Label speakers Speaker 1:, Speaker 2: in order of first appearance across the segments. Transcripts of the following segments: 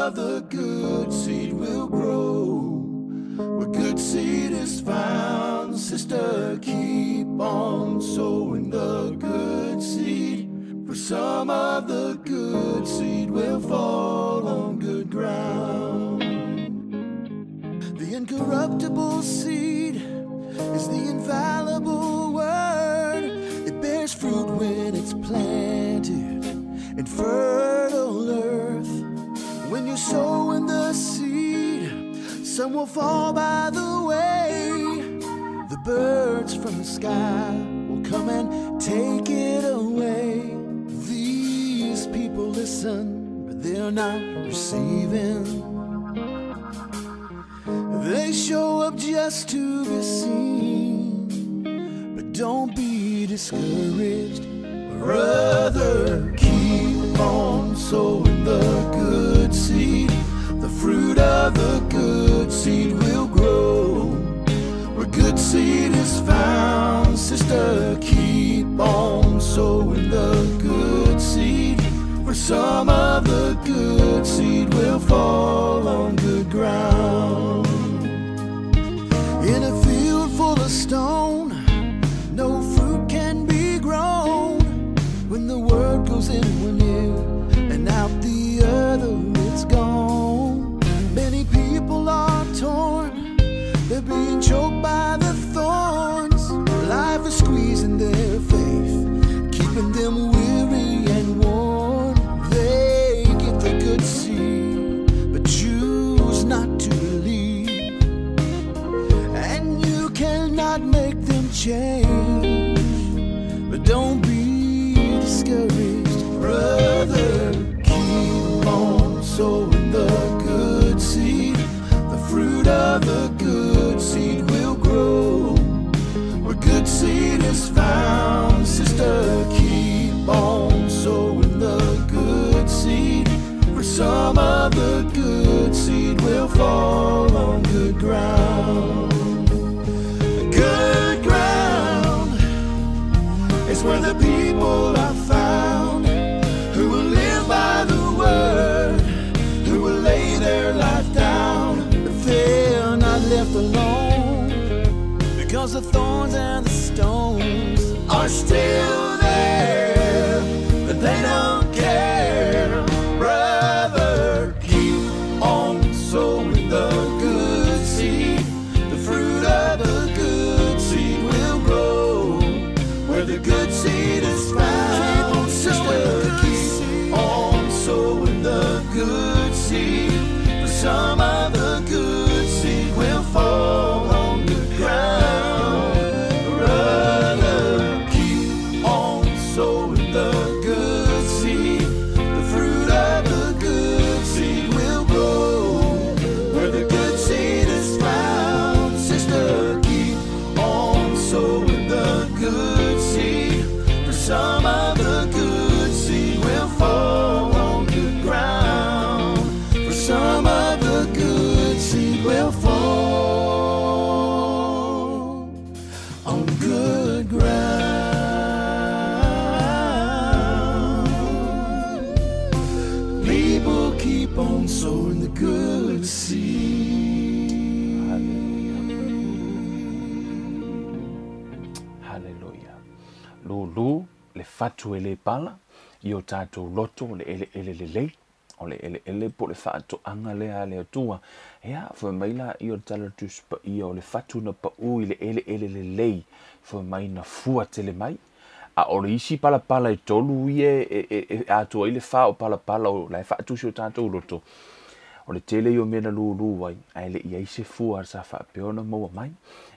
Speaker 1: of the good seed will grow. Where good seed is found, sister, keep on sowing the good seed. For some of the good seed will fall on good ground. The incorruptible seed is the infallible word. It bears fruit when it's planted in fertile earth. When you sow in the seed, some will fall by the way. The birds from the sky will come and take it away. These people listen, but they're not receiving. They show up just to be seen, but don't be discouraged, brother. Keep on sowing the good seed. The fruit of the good seed will grow. Where good seed is found, sister, keep on sowing the good seed. For some of the good seed will fall on good ground. In a field full of stone, no fruit can be grown. When the word goes in one ear and out the other, it's gone. Many people are torn, they're being choked by the thorns. Life is squeezing their faith, keeping them weary and worn. They get the good seed, but choose not to believe. And you cannot make them change, but don't be discouraged, brother. Keep on sowing the good seed. The fruit of the good seed will grow. Where good seed is found, sister, keep on sowing the good seed. For some of the good seed will fall on good ground. Good ground is where the people are found, who will live by the word, who will lay their life down. But they're not left alone, because the thorns and the stones are still there, but they don't care. Brother, keep on sowing the good seed. The fruit of the good seed will grow. Where the good seed is found, sister, keep on sowing the good seed. For some of the good seed will fall on good ground. Brother, keep on sowing the good seed. The fruit of the good seed will grow. Where the good seed is found, sister, keep on sowing the good seed. For some of the good seed will fall on good ground. For some of the good seed will fall on good ground. People keep on sowing the good seed.
Speaker 2: Hallelujah. Lulu le fatu ele pala io tatou loto le ele o le ele po le fatu anga le ale atua ya fo maila io tala tu spa io le fatu na pa u le ele fo mai na fua tele mai a o le isi pala e tolu ie atua ile fa o pala o la fatu sio tatou loto o le tele io mena lulu wai ai le ia se fua sa fa peona mo mai.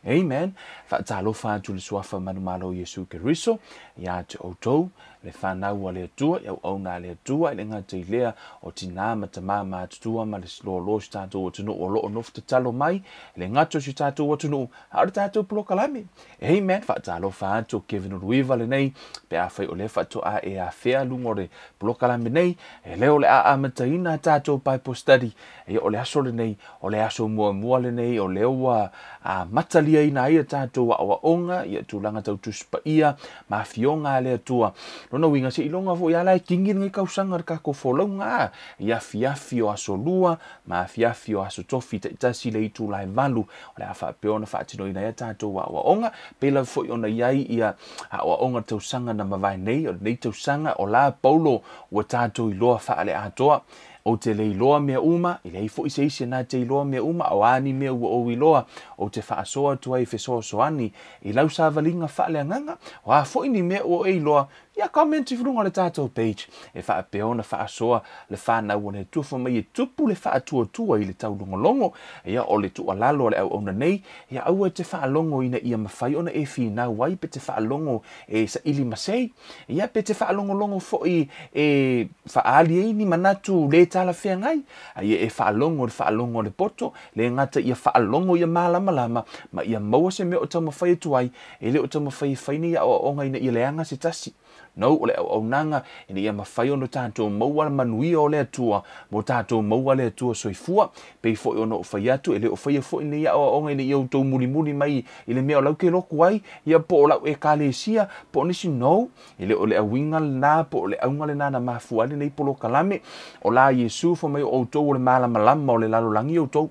Speaker 2: Amen. Fa talo fa tu le swafa manu malo Yesu Keriso ya te otou le fa na wa le tua ya o na le tua le nga te lea o tina mata ma tua ma le lo stato o tunu o lo no te talo mai le nga to si tato o tunu ha tato plokalami. Amen. Fa talo fa tu Kevin Ruiva le nei pe a fa o le fa to a e a fea lungore plokalami nei e le o le a mata ina tato Bible study e o le aso le nei o le aso mua le nei o le wa a matali alia ina ia tātou wa onga ia tūlanga tau tuspa ia ma fionga le atua lona winga se ilonga fo ia lai kingi ngai kausanga ka ko folonga ia fiafi o asolua ma fiafi o aso tofi tasi le itu lai valu o le afa peona fa tino ina ia tātou wa onga pela fo ona iai ia wa onga tausanga na mavai nei o nei tausanga o la paulo wa tātou iloa fa le atoa o te leiloa mea uma, i lei fo i se isi nā te iloa mea uma, o ani mea ua o iloa, o te whaasoa tua i whesoa soani, i lau sa valinga whaale anganga, o a fo ini mea o iloa, ia comment i whrunga le tātou page, e wha peona whaasoa le whanau o le tufa mai e tupu le whaatua tua i le tau longolongo, ia o le tua lalo le au ona nei, ia au e te whaalongo ina ia mawhai ona e whina wai pe te whaalongo e sa ili masei, ia pe te whaalongolongo fo i e whaali e ni manatu le tala whea ngai, ia e whaalongo le poto, le ngata ia whaalongo ia malama lama, ma ia maua se mea o tau mawhai tuai, e le o tau mawhai whaini ia o onga ina ia leanga se tasi. No, o le au nanga, ina ia mawhai ono tātou maua manui o le atua, mo tātou maua le atua soifua, pei fo i ono o whai atu, e le o whai a fo ina ia o onga ina ia o tau muli mai, i le mea o lau ke loku ai, ia po o lau e kālesia, po nisi no, i le o le awinga le nā, po o le aunga le nā na mafuali nei polo kalame, o la Yesu fo mai o tau o le malama o le lalolangi o tau,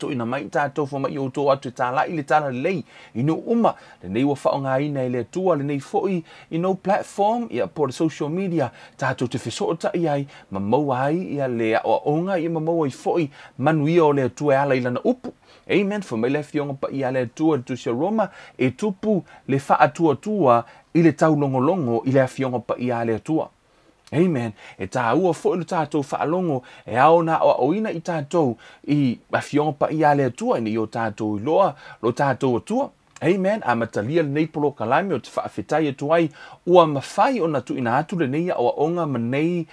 Speaker 2: to ina mai tātou fo mai o tō atu tāla i le tāla lei ino uma le nei wa whaonga ina i le atua le nei foi i no platform ia po le social media tātou te whesota i ai ma maua ai ia le o onga i ma maua i foi manui o le atua ala i lana upu amen fo mai le fionga pa i ale atua tu se Roma e tupu le wha atua tua i le tau longolongo i le fionga pa i ale atua. Amen. E tā ua fo ilu tātou whaalongo e ao na o ina i tātou i awhionga i ale atua ni o tātou i loa, lo tātou atua. Amen. A matalia le nei polo kalame o te whaafetai atuai ua mawhai o na tu ina atu le nei o onga manei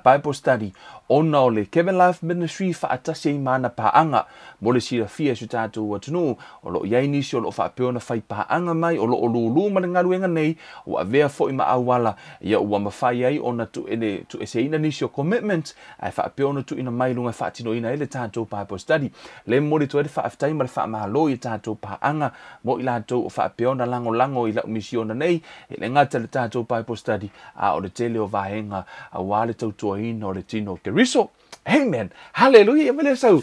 Speaker 2: Bible study. Ona o le Kevin Life Ministry whaatasi i mana paanga mo le sira fia su tātou atunu o lo iai nisi o lo whaapeona whai paanga mai o lo o lulu ma le ngaruenga nei o a vea fo i ma awala ia ua mawhai ai ona tu ese ina nisi o commitment ai whaapeona tu ina mai lunga whaatino ina ele tātou Bible study le mori tu ere whaafitai ma le whaamahalo i tātou paanga mo i lātou o whaapeona lango i lau misiona nei e le ngata le tātou Bible study a o le tele o vahenga a wale tautua ina o le tino Riso. Amen. Hallelujah. Mele sau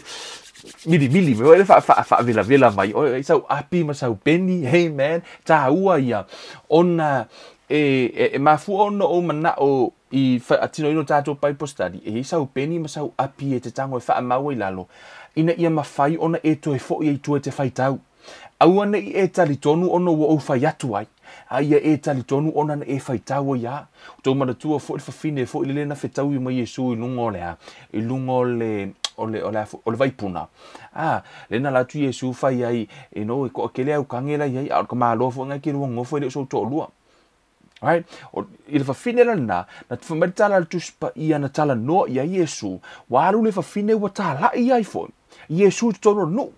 Speaker 2: mili me ole fa vela mai. O sau api ma sau penny. Amen. Ta ua ia ona e mafu ona o mana o i fa atino ino tato Bible study. E sau penny ma sau api e te tango e fa maua i lalo. Ina ia mafai ona e to e fo i tu e te fai tau. Aua nei e tali tonu ona o fai atu ai. Aia e tali tonu ona na e fai tau ia. Tau mana tua fo i fafine fo i lena fetau i mai Yesu i lungo lea. I lungo le vaipuna. Lena la tu Yesu fai ai e no e ko akele au kangela ai au ka malo fo ngai ki luongo fo i le so to lua. Right? O i le fafine la na tfamatala le tuspa ia na tala no ia Yesu. Waru le fafine wa tala ia i fo. Yesu tolo no.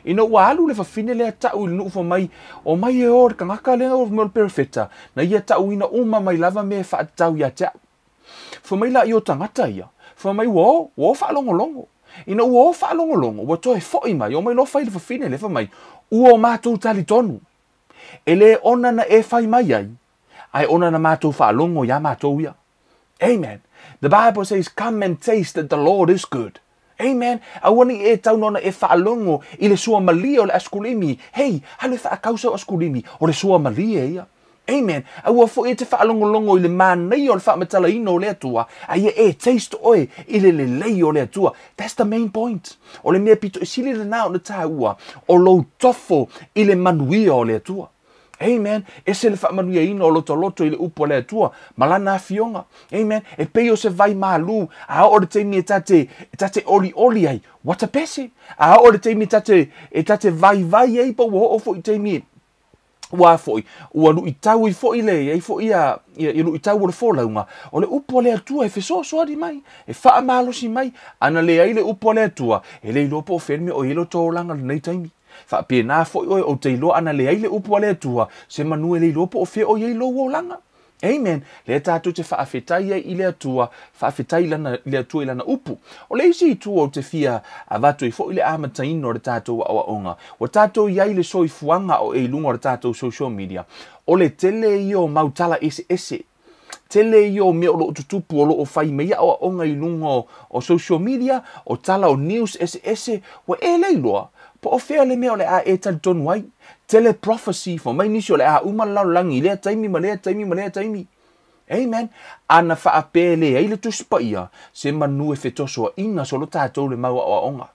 Speaker 2: Ina walu le fafine le tau i nufa mai o mai e or kangaka le o mol perfecta na ia tau ina uma mai lava me fa tau ia tau. Fo mai la i o tangata ia. Fo mai wo fa longo. Ina wo fa longo wo to e fo i mai o mai lo fa le fafine le fa mai uo matou tali tonu. Ele ona na e fai mai ai. Ai ona na matou fa longo ya matou ia. Amen. The Bible says come and taste that the Lord is good. Amen. Awani e tau nona e whaalongo i le sua malia o le askulimi. Hei, hale whaakausa o askulimi o le sua malia ia. Amen. Aua fo e te whaalongo i le mānei o le Faamatalaina ole Atua. Aia e taste oe i le lei o le Atua. That's the main point. O le mea pito e sili le nā o le tā ua. O lo tofo i le manuia o le Atua. Amen. E se le whaamanuia ina o loto i le upo le Atua. Malana a fionga. Amen. E peo se vai malu. A o le teimi e tate oli ai. What a pese. A o le teimi e tate vai ai pa wo o fo i teimi wa foi ua lu itau i foi le ai foi ia lu itau o le folaunga o le upo le Atua e feso di mai e fa malo si mai ana le ai le upo le Atua e le lopo fermi o ilo tolanga nei taimi fa pena foi o te lo ana le ai le upo le Atua se manu le lopo o fe o ye lo langa Amen. Le tātou te whaafetai ai I le atua, whaafetai le atua I lana upu. O le isi tua o te fia a watu I fo I le amataino o le tātou awa onga. O tātou iai le soifuanga o e lunga o le tātou social media. O le tele I o mautala ese. Tele I o mea o lo tutupu o lo o whai mea awa onga I lunga o social media, o tala o news ese. Wa e leiloa. Po o fea le mea o le a e tali tonu ai. Tele prophecy fo mai nisi o le a umalau langi lea taimi ma lea taimi. Amen. Ana whaapele ai le tuspa ia se manu e fetoso inga so lo tātou le maua o onga.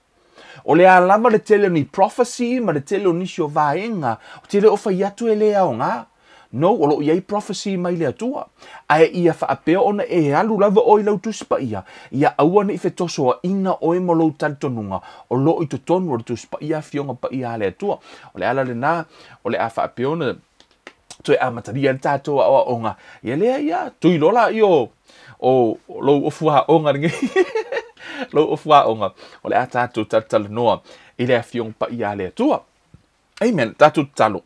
Speaker 2: O le a lama le tele ni prophecy ma le tele o nisi o vaenga o tele o whai atu e lea o ngā. No, o lo iai prophecy mai le atua. Ae ia whaapea ona e alu lava o I lau tuspa ia. Ia awana I fetoso a ina o e molo talitonunga. O lo I totonu o le tuspa ia fionga pa ia le atua. O le ala le nā, o le a whaapea ona toi amataria le tātou awa onga. Ia lea ia, tui lola I o lo ofua onga ringi. Lo ofua onga. O le a tātou tatala noa I le a fionga pa ia le atua. Amen, tātou talo.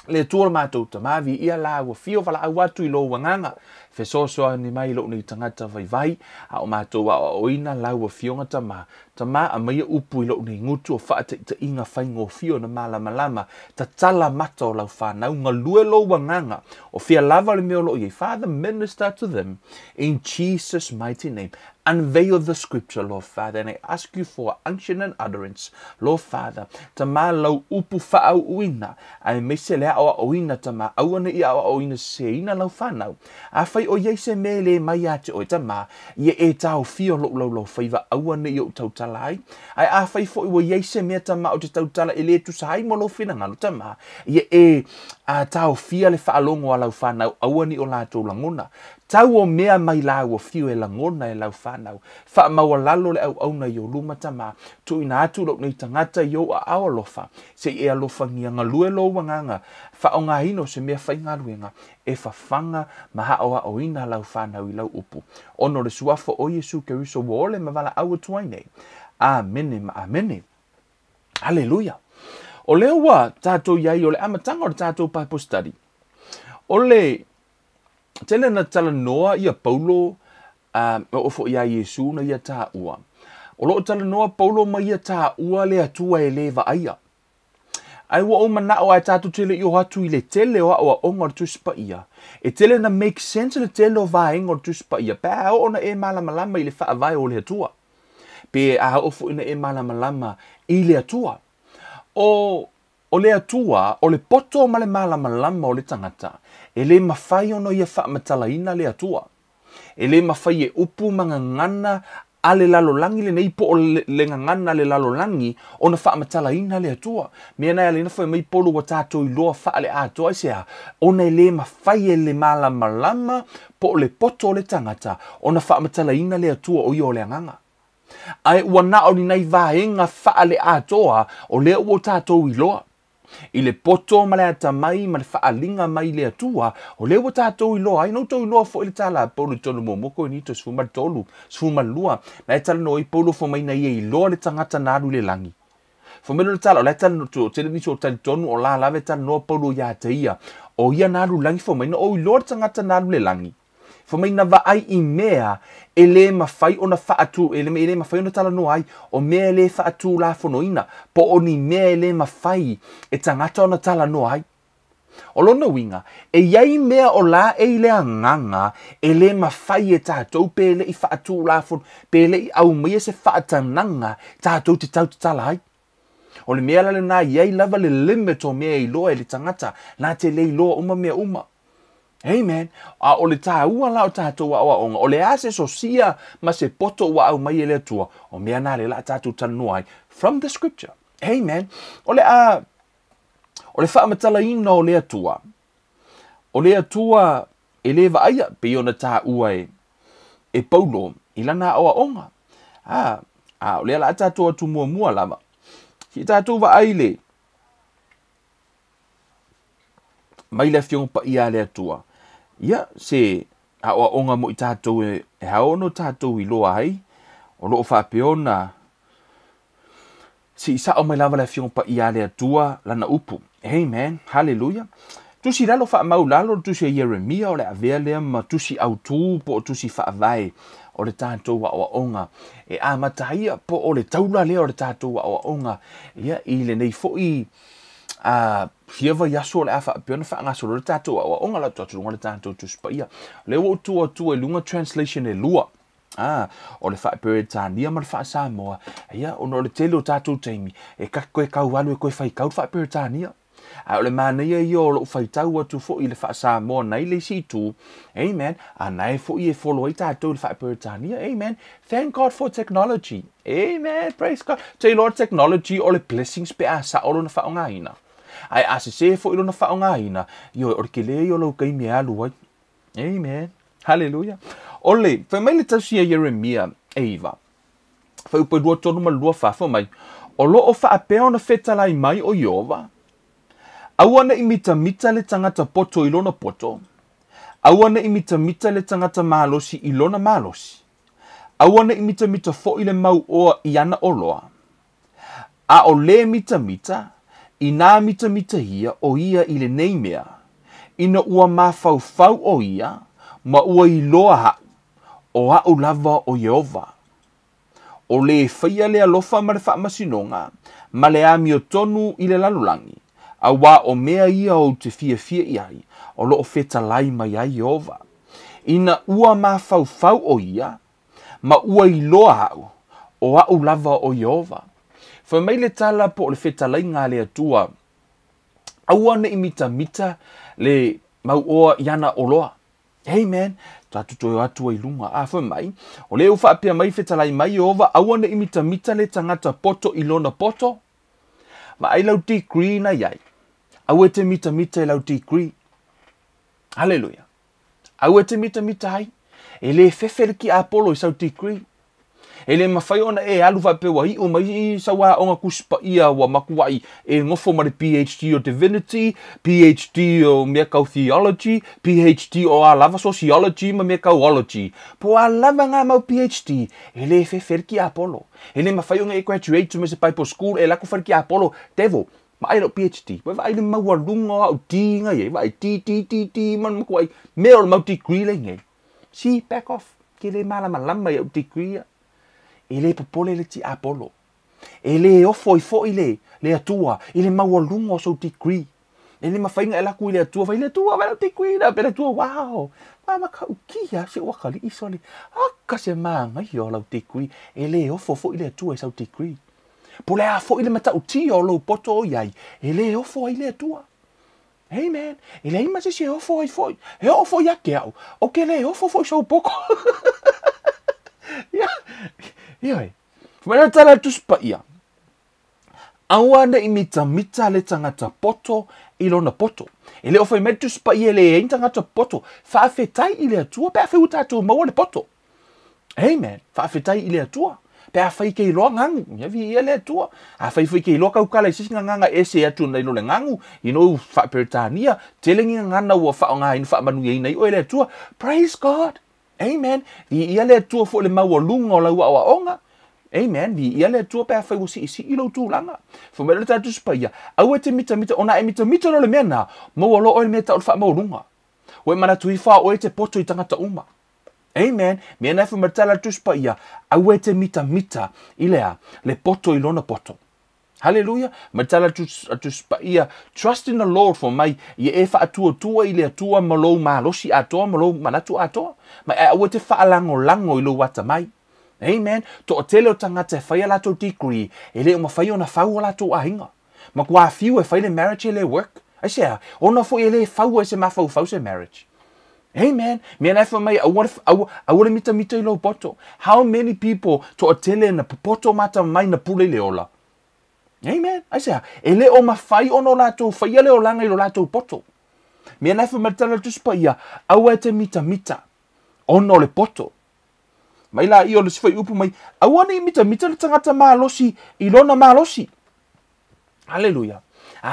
Speaker 2: Le tua mātou tamavi ia la ua fio wala au atu I lo wanganga. Fesosoa ni mai lo ni tangata vai a o mātou a oina la ua fionga tama. Tama a maia upu I lo ni ngutu o whaata I ta inga whaingo fio na malama. Ta tala mata o lau whanau ngā lue lo wanganga. O fia lava le meo lo I Father, minister to them in Jesus' mighty name. Unveil the scripture, Lord Father, and I ask you for unction and utterance, Lord Father. Tama lau upu whaau uina, ai mese lea awa oina tama, awana I awa oina se ina lau whanau. A whai o yeise me le mai ate o tama, ia e tau fio lau whaiva awana I o tautalai. Ai a whai fo I o yeise me tama o te tautala e le tu sahai mo lo whinangalo tama, ia e a tau fia le whaalongo a lau whanau, awani o lato langona. Tau o mea mai la o fio e langona e lau whanau. Wha maua lalo le au na I o luma tama. Tu ina atu lo nei tangata I o a awa lofa. Se e alofa ngia ngalue lo wanganga. Wha o ngā hino se mea whai ngaluenga. E whawhanga maha o a o ina lau whanau I lau upu. Ono le suafo o Yesu Keriso wo ole mawala au tuaine. Amene ma amene. Hallelujah. O leo wa tātou iai o le amatanga o le tātou Bible study. O le tele na tala noa ia Paulo o fo ia Yesu na ia tā ua. O lo tala noa Paulo ma ia tā ua le atua e le vaia. Ai wa o mana o ai tātou tele I o hatu I le tele o a onga o tuspa ia. E tele na make sense le tele o vaenga o tuspa ia. Pea o na e malamalama I le whaavai o le atua. Pe a o fo ina e malamalama I le atua. O le atua, o le poto ma le malamalama o le tangata, e le mawhai ono ia Faamatalaina le atua. E le mawhai e upu mangangana a le lalolangi le neipo o le ngangana le lalolangi o na Faamatalaina le atua. Mea nai alina fai mai polo wa tātou I loa wha le atua sea, o na le mawhai e le malamalama po le poto o le tangata o na Faamatalaina le atua o I o le anganga. Ai wana o ni nai vaenga wha le atoa o le o tātou I loa. I le poto ma le ata mai ma le whaalinga mai le atua o le o tātou I loa. Ai no tau I loa fo I le tala polo I tonu momoko I nito sfuma tolu, sfuma lua. Na e tala no I polo fo mai na I loa le tangata naru le langi. Fo meno le tala o le tala no tu tele niso o tali tonu o la lave tala no polo ia te ia. O ia naru langi fo mai no o I loa le tangata naru le langi. Fo mai na vaai I mea e le mawhai o na whaatu, e le mawhai o na tala no ai, o mea le whaatu la fonoina, po o ni mea le mawhai e tangata o na tala no ai. O lona winga, e iai mea o la e le anganga, e le mawhai e tātou pe le I whaatu la fono, pe le I au mea se whaatananga, tātou te tau te tala ai. O le mea lale nā iai lava le limit o mea I loa e le tangata, nā te le I loa uma mea uma. Amen. A o le tāua la o tātou wa onga. O le ase so sia ma se poto wa au mai ele atua. O mea nā le la tātou tanuai. From the scripture. Amen. O le Faamatalaina o le atua. O le atua e le vaia pe ona tāua e Paulo I lana o onga. O le la tātou atu mua lava. Si tātou wa aile. Mai le fiong pa ia le atua. Ia, se a o onga mo I tātou e haono tātou I loa hai. O loo whapeona. Si isa o mai lava le fiong pa ia le atua lana upu. Amen. Hallelujah. tusi lalo fa maulalo tusi Yeremia ole avea lea ma tusi autu po tusi fa vai o le tātou wa onga e amataia po o le taula lea o le tātou wa onga ia I le nei fo'i hiava yaso le afa piona fa ngaso le tātou wa onga la tātou ngole tātou tuspaia le o tu e lunga translation e lua o le fa Peretania ma le fa Samoa ia ono le tele o tātou taimi e kako e kau walu e koe fai kau fa Peretania o le manea I o lo faitau atu fo I le fa Samoa nei le situ amen nai fo I e follow I tātou le fa Peretania amen thank God for technology amen praise God te Lord technology o le blessings pe asa o lo na fa onga ina ai ase se fo I lo na fa onga ina yo o ke le yo lo kai me alu ai amen hallelujah ole fa mai le tasi Yeremia Eva fa upo dua tonu ma lua fa mai o lo o fa apea ona fetalai mai o Yehova Awana imita le tangata poto ilona poto. Awana imita le tangata malosi ilona malosi. Awana imita fo ile mau o iana oloa. A o le mita, ina mita hia o ia ile neimea. Ina ua mafau o ia, ma ua iloa ha. O a lava o Yehova. O le whaia le alofa ma le wha masinonga, ma le ami o tonu ile lalulangi. A wā o mea ia o te fia iai, o lo o fetalai mai ai Yehova. Ina ua mafau o ia, ma ua iloa hau, o au lava o Yehova. Fa mai le tala po le fetalai ngā le atua, aua ne imita le mau oa iana oloa. Amen. Tatutoe atua I lunga. Fa mai, o le ufa apia mai fetalai mai Yehova, aua ne imita le tangata poto ilona poto. Ma ai lau degree na iai. Aue te mita I lau degree. Hallelujah. Aue te mita hai. E le fefere ki Apollo I sau degree. E le mawhai ona e alu whapewa I o mai I sawa onga kuspa ia wa makuai e ngofo ma le PhD o Divinity, PhD o mea kau Theology, PhD o a lava Sociology ma mea kau Ology. Po a lava ngā mau PhD, e le fefere ki Apollo. E le mawhai onga e graduate me se Bible School e lako whare ki Apollo, Devo. Ma ai lo PhD. Wa ai le maua lunga au tinga ye, wa ai ti man ko ai me o mau degree le ngai. Si back off. Ke le mala malama au degree. E le popole le ti Apollo. E le ofo I fo le atua, I le maua lunga o so degree. E le mawhainga e laku I le atua, vai le atua, vai le degree na, pe le atua, wow. Wa maka ukia se wakali isoli. Aka se maanga I o lau degree. E le ofo fo le atua I so degree. Po le a fo ile mata uti o lo poto o iai. E le ofo ai le atua. Amen. E le ima se ofo ai foi. E ofo ia ke au. O ke le ofo foi so poko. Ia. Fumana tala tuspa ia. Awana imita le tangata poto ilona poto. E le ofo I metuspa ia le tangata poto. Faafetai ile atua. Pe afe utato maua le poto. Amen. Faafetai ile atua. Pe a fai ke iloa ngangu, ia vi ia le atua. A fai ke iloa kaukala I sisi nganga ese atu na ilo le ngangu. Ino wha Peretania, telengi ngana ua wha o ngā inu wha manu iei nei o le atua. Praise God. Amen. Vi ia le atua fo le maua lunga o lau awa onga. Amen. Vi ia le atua pe a fai usi isi ilo tūlanga. Fo mele tatu spaya. Au e te mita, ona e mita no le mena. Maua lo o le meta o le wha maua lunga. O e manatu I wha o e te poto I tangata uma. Amen. Mea nai whamatala tuspa ia. Aue te mita ilea. Le poto ilona poto. Hallelujah. Matala tuspa ia. Trust in the Lord for mai. Ia e wha atua ile atua malou malosi atoa. Malou manatu atoa. Ma e aue te wha lango ilo wata mai. Amen. To o tele o tangata e whaia lato degree. E le o ma whaia o na whau lato ahinga. Ma kua fiu e whaile marriage e le work. Aisea. Ona fo e le whau e se mafau se marriage. Amen. Me and for me, I want mita ilo poto. How many people to atele na poto mata mai na pule leola? Amen. I say, ele o mafai ono lato, fai ele o langa ilo lato poto. Me and for matala to spaya, awete mita ono le poto. Mai la io le sfai upu mai, awane mita le tangata malosi, ilona malosi. Hallelujah.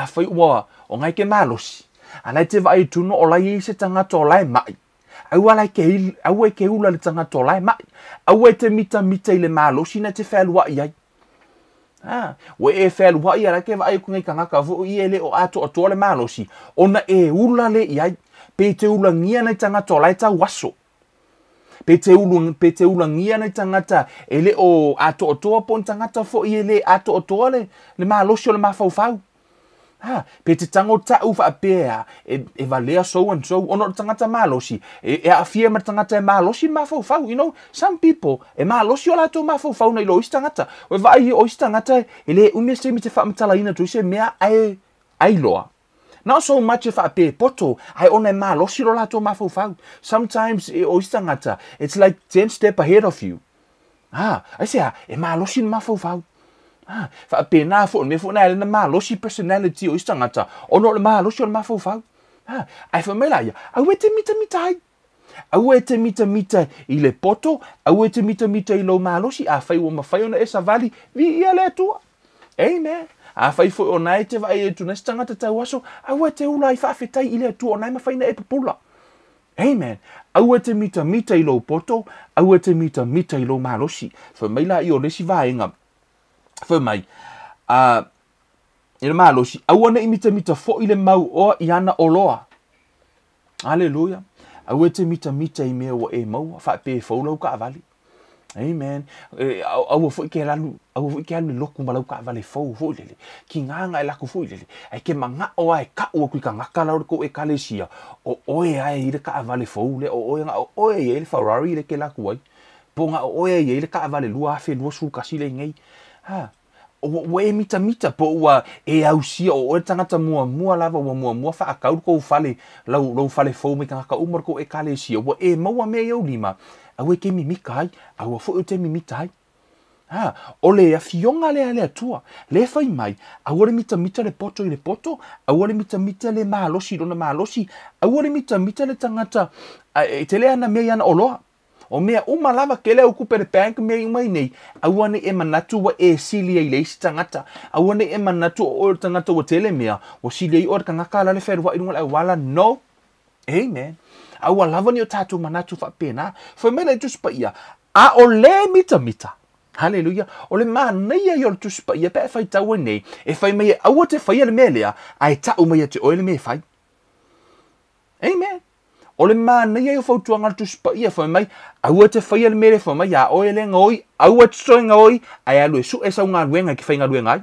Speaker 2: Fai ua o ngai ke malosi. Alai te vai tuno o lai se tangata o lai mai. Au alai ke ula le tangata o lai mai. Au e te mita I le malosi na te whelua iai. Wa e fel wa ia ke va ai ku ngai kangaka vo i ele o ato le malosi. Ona e ula le ia pe te ula ngia nei tangata lai ta waso. Pe te ula ngia nei tangata ele o ato pon tangata fo i ele ato le malosi o le mafaufau. Pe te tango ta ufa apea e valea so and so ono tangata malosi e afia ma tangata malosi mafaufau. You know, some people e malosi o lato mafaufau nei lo istangata. O vai o istangata ele umese mi te faamatalaina tu se mea ai loa. Not so much if I pay poto, I own a malosi o lato mafaufau. Sometimes o istangata it's like 10 step ahead of you. I say e malosi mafaufau. Fa pena fo me fo na le malosi personality o istangata ono le malosi o mafaufau. Ai fa mela ia au te mita au te mita i le poto au te mita i lo malosi a fai o mafai ona esa vali vi ia le tua. Amen. A fai fo ona te vai e tu nestangata tau aso au te ula i fa fetai i le tua ona mafai na e popula. Amen. Au te mita i lo poto au te mita i lo malosi. Fa mela i o lesi vaenga. Fa mai i le malosi au ana i mita fo i le mau o i ana oloa. Hallelujah. Au te mita i mea o e mau fa pe fo lau ka vali. Amen. Au fo ke lalu loku malau ka vale fo lele. Ki nganga e laku fo lele. Ai ke manga o ai ka o ku ka ngaka lau ko e kalesia. O oe ai le ka vale fo le o oe e le Ferrari le ke laku ai. Ponga o oe e le ka vale lua fe lua su kasile ngai. O e mita po ua e au sia o e tangata mua lava ua mua fa akau ko fale lau fale fo me ka umar ko e kalesia. O e maua me eu lima. Au e ke mimika ai, au a fo te mimita ai. O le a fionga le atua, le fai mai, au le mita le poto i le poto, au le mita le malosi dona malosi, au le mita le tangata, te le ana mea ana oloa. O mea umalava ke le au kupe le bank mea umai nei, au ane e manatu wa e sili ai leisi tangata, au ane e manatu o tangata wa tele mea, o sili ai o kangaka la le wherua irunga le wala, no. Amen. Au lava ni o tatu manatu fa pena fa mele tu spaia a o le mita hallelujah o le mana ia yo tu spaia pe fa tau nei e fa me au te fa le melea ai ta o me te o le me fa. Amen. O le mana ia yo fa tu anga tu spaia fa mai au te fa le mele fa mai ya o le ngoi au te so ngoi ai alu su esa nga wenga ki fa nga wenga.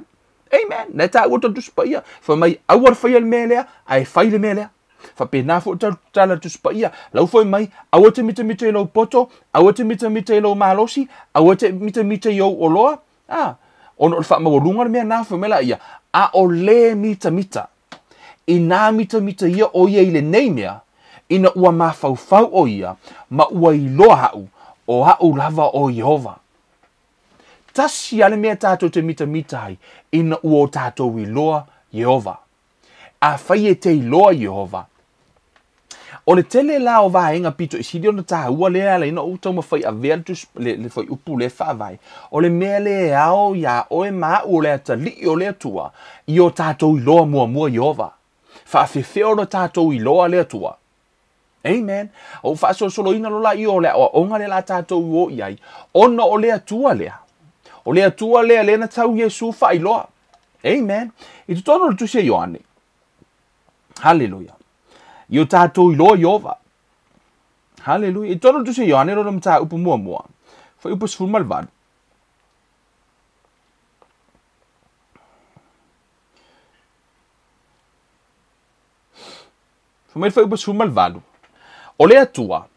Speaker 2: Amen. Na ta o tu spaia fa mai au fa le melea ai fa le melea. Fa pena fo tala tu spaia lau foi mai au te mita i lo poto au te mita i lo malosi au te mita i o loa ono fa mo lunga me na fa mela ia a o le mita ina mita ia o ia ile nei mea ina ua mafau o ia ma ua i loa hau lava o Jehova tasi ale mea tato te mita ai ina ua o tato i loa Jehova a fai e te i loa Jehova. O le tele la o vaenga pito i sidi ona taha ua lea le ina o tau mawhai a vea le whai upu le whaavai. O le mea le ao ia o e maa o le ata li o le atua i o tātou i loa mua Jehova. Whaafewheo na tātou i loa le atua. Amen. O whaasolo ina lola i o le o onga le la tātou i o iai. Ona o le atua lea. O le atua lea le na tau Yesu wha i loa. Amen. I tutono le tusia Ioane. Hallelujah. Io tātou i loa Jehova. Hallelujah. I tono tu se Ioane ro mta upu mua. Fa upu sfulmal vad. Fa upu sfulmal vad. O le atua.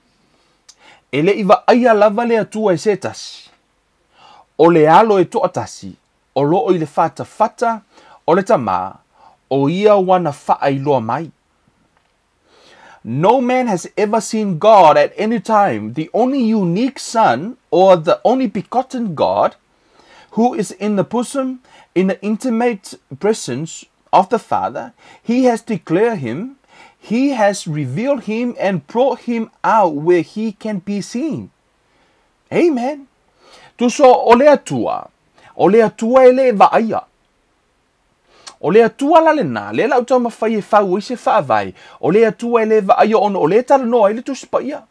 Speaker 2: Ele iwa aia lava le atua e setasi. O le alo e toatasi. O loo i le fata. O le tama. O ia wana faa i loa mai. No man has ever seen God at any time, the only unique Son, or the only begotten God, who is in the bosom, in the intimate presence of the Father. He has declared him, he has revealed him and brought him out where he can be seen. Amen. Tu so o le atua ele vaaya. O le atua la le na, le la utau mawhai e whau i se whaavai. O le atua ele va aio ono, o le tala noa ele tu spaia.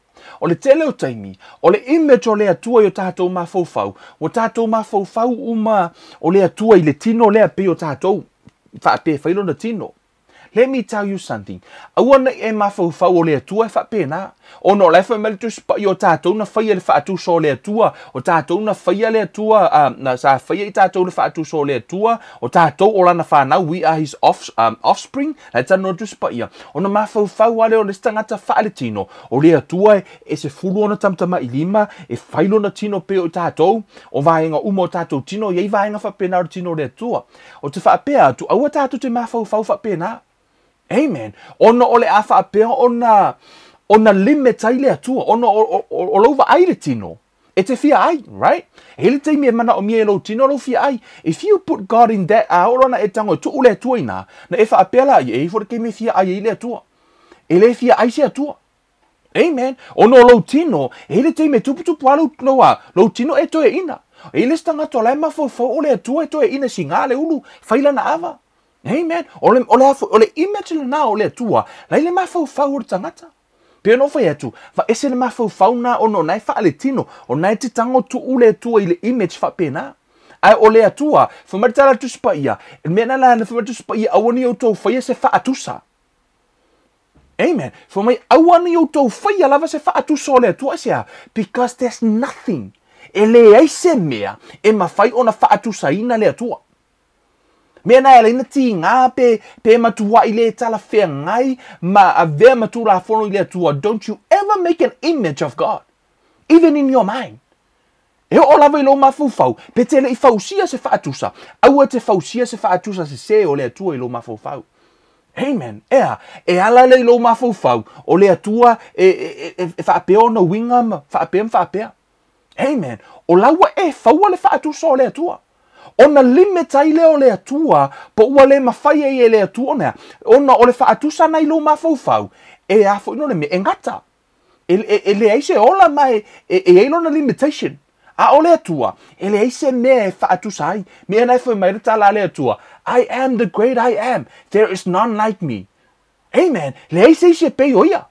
Speaker 2: O le tele o taimi, o le image o le atua i o tātou mafaufau. O tātou mafaufau uma o le atua i le tino lea pe o tātou. Whaape whailo na tino. Let me tell you something. Awana e mafaufau o le atua e whape na. O no lefa melitus pa i o tātou na whaia le whaatu so le atua. O tātou na whaia le atua, na sa whaia i tātou le whaatu so le atua. O tātou o lana whanau, we are his offspring. Lai tano tus pa ia. O na mafaufau ale o le stangata whaale tino. O le atua e se fulu ona tamtama i lima, e whailo na tino pe o tātou. O vaenga umo o tātou tino, iei vaenga whape na o tino le atua. O te whape atu, aua tātou te mafaufau whape na. Amen. Ono ole afa apea ona limit ai le atua. Ono o louva ai le tino. E te fia ai, right? Hele te mea mana o mea lo tino lo fia ai. If you put God in that, orona e tango tu le atua ina, na e fa apea la e for ke me fia ai le atua. E le fia ai se atua. Amen. Ono lo tino, hele te me tupu alu noa, lo tino e toe ina. E le stanga to lai mafofo o le atua e toe ina singa le ulu, faila na ava. Amen. Ole image na ole tua. Lai le mafaufau o tangata. Pe no fai atu. Va ese le mafaufau na ono nai fa ale tino. O nai te tango tu ule tua i le image fa pena. Ai ole atua. Famatala tu spa ia. Mena la na famatu spa ia awani o tau fai se fa atusa. Amen. For mai awani o tau fai lava se fa atusa ole atua sia. Because there's nothing. Ele ai se mea. E mafai ona fa atusa ina le atua. Mea nai ala ina ti ngā pe matua i le tala whea ngai, ma a vea matua la whono i le atua. Don't you ever make an image of God, even in your mind. E o lava i lo mafufau, pe te le i fausia se whaatusa. Aua te fausia se whaatusa se o le atua i lo mafufau. Amen. Ea, e ala le i lo mafufau, o le atua e whaapeo na winga ma, whaapea. Amen. O laua e faua le whaatusa o le atua. Ona limit ai leo le atua, po ua le mawhai e le atua nea. Ona o le whaatusa nei lo mafaufau, e a fo ino le me engata. E le aise ola mai, e eilo na limitation. A o le atua, e le aise mea e whaatusa ai. Mea nei fo mai rita la le atua. I am the great I am. There is none like me. Amen. Le aise ise pei oia.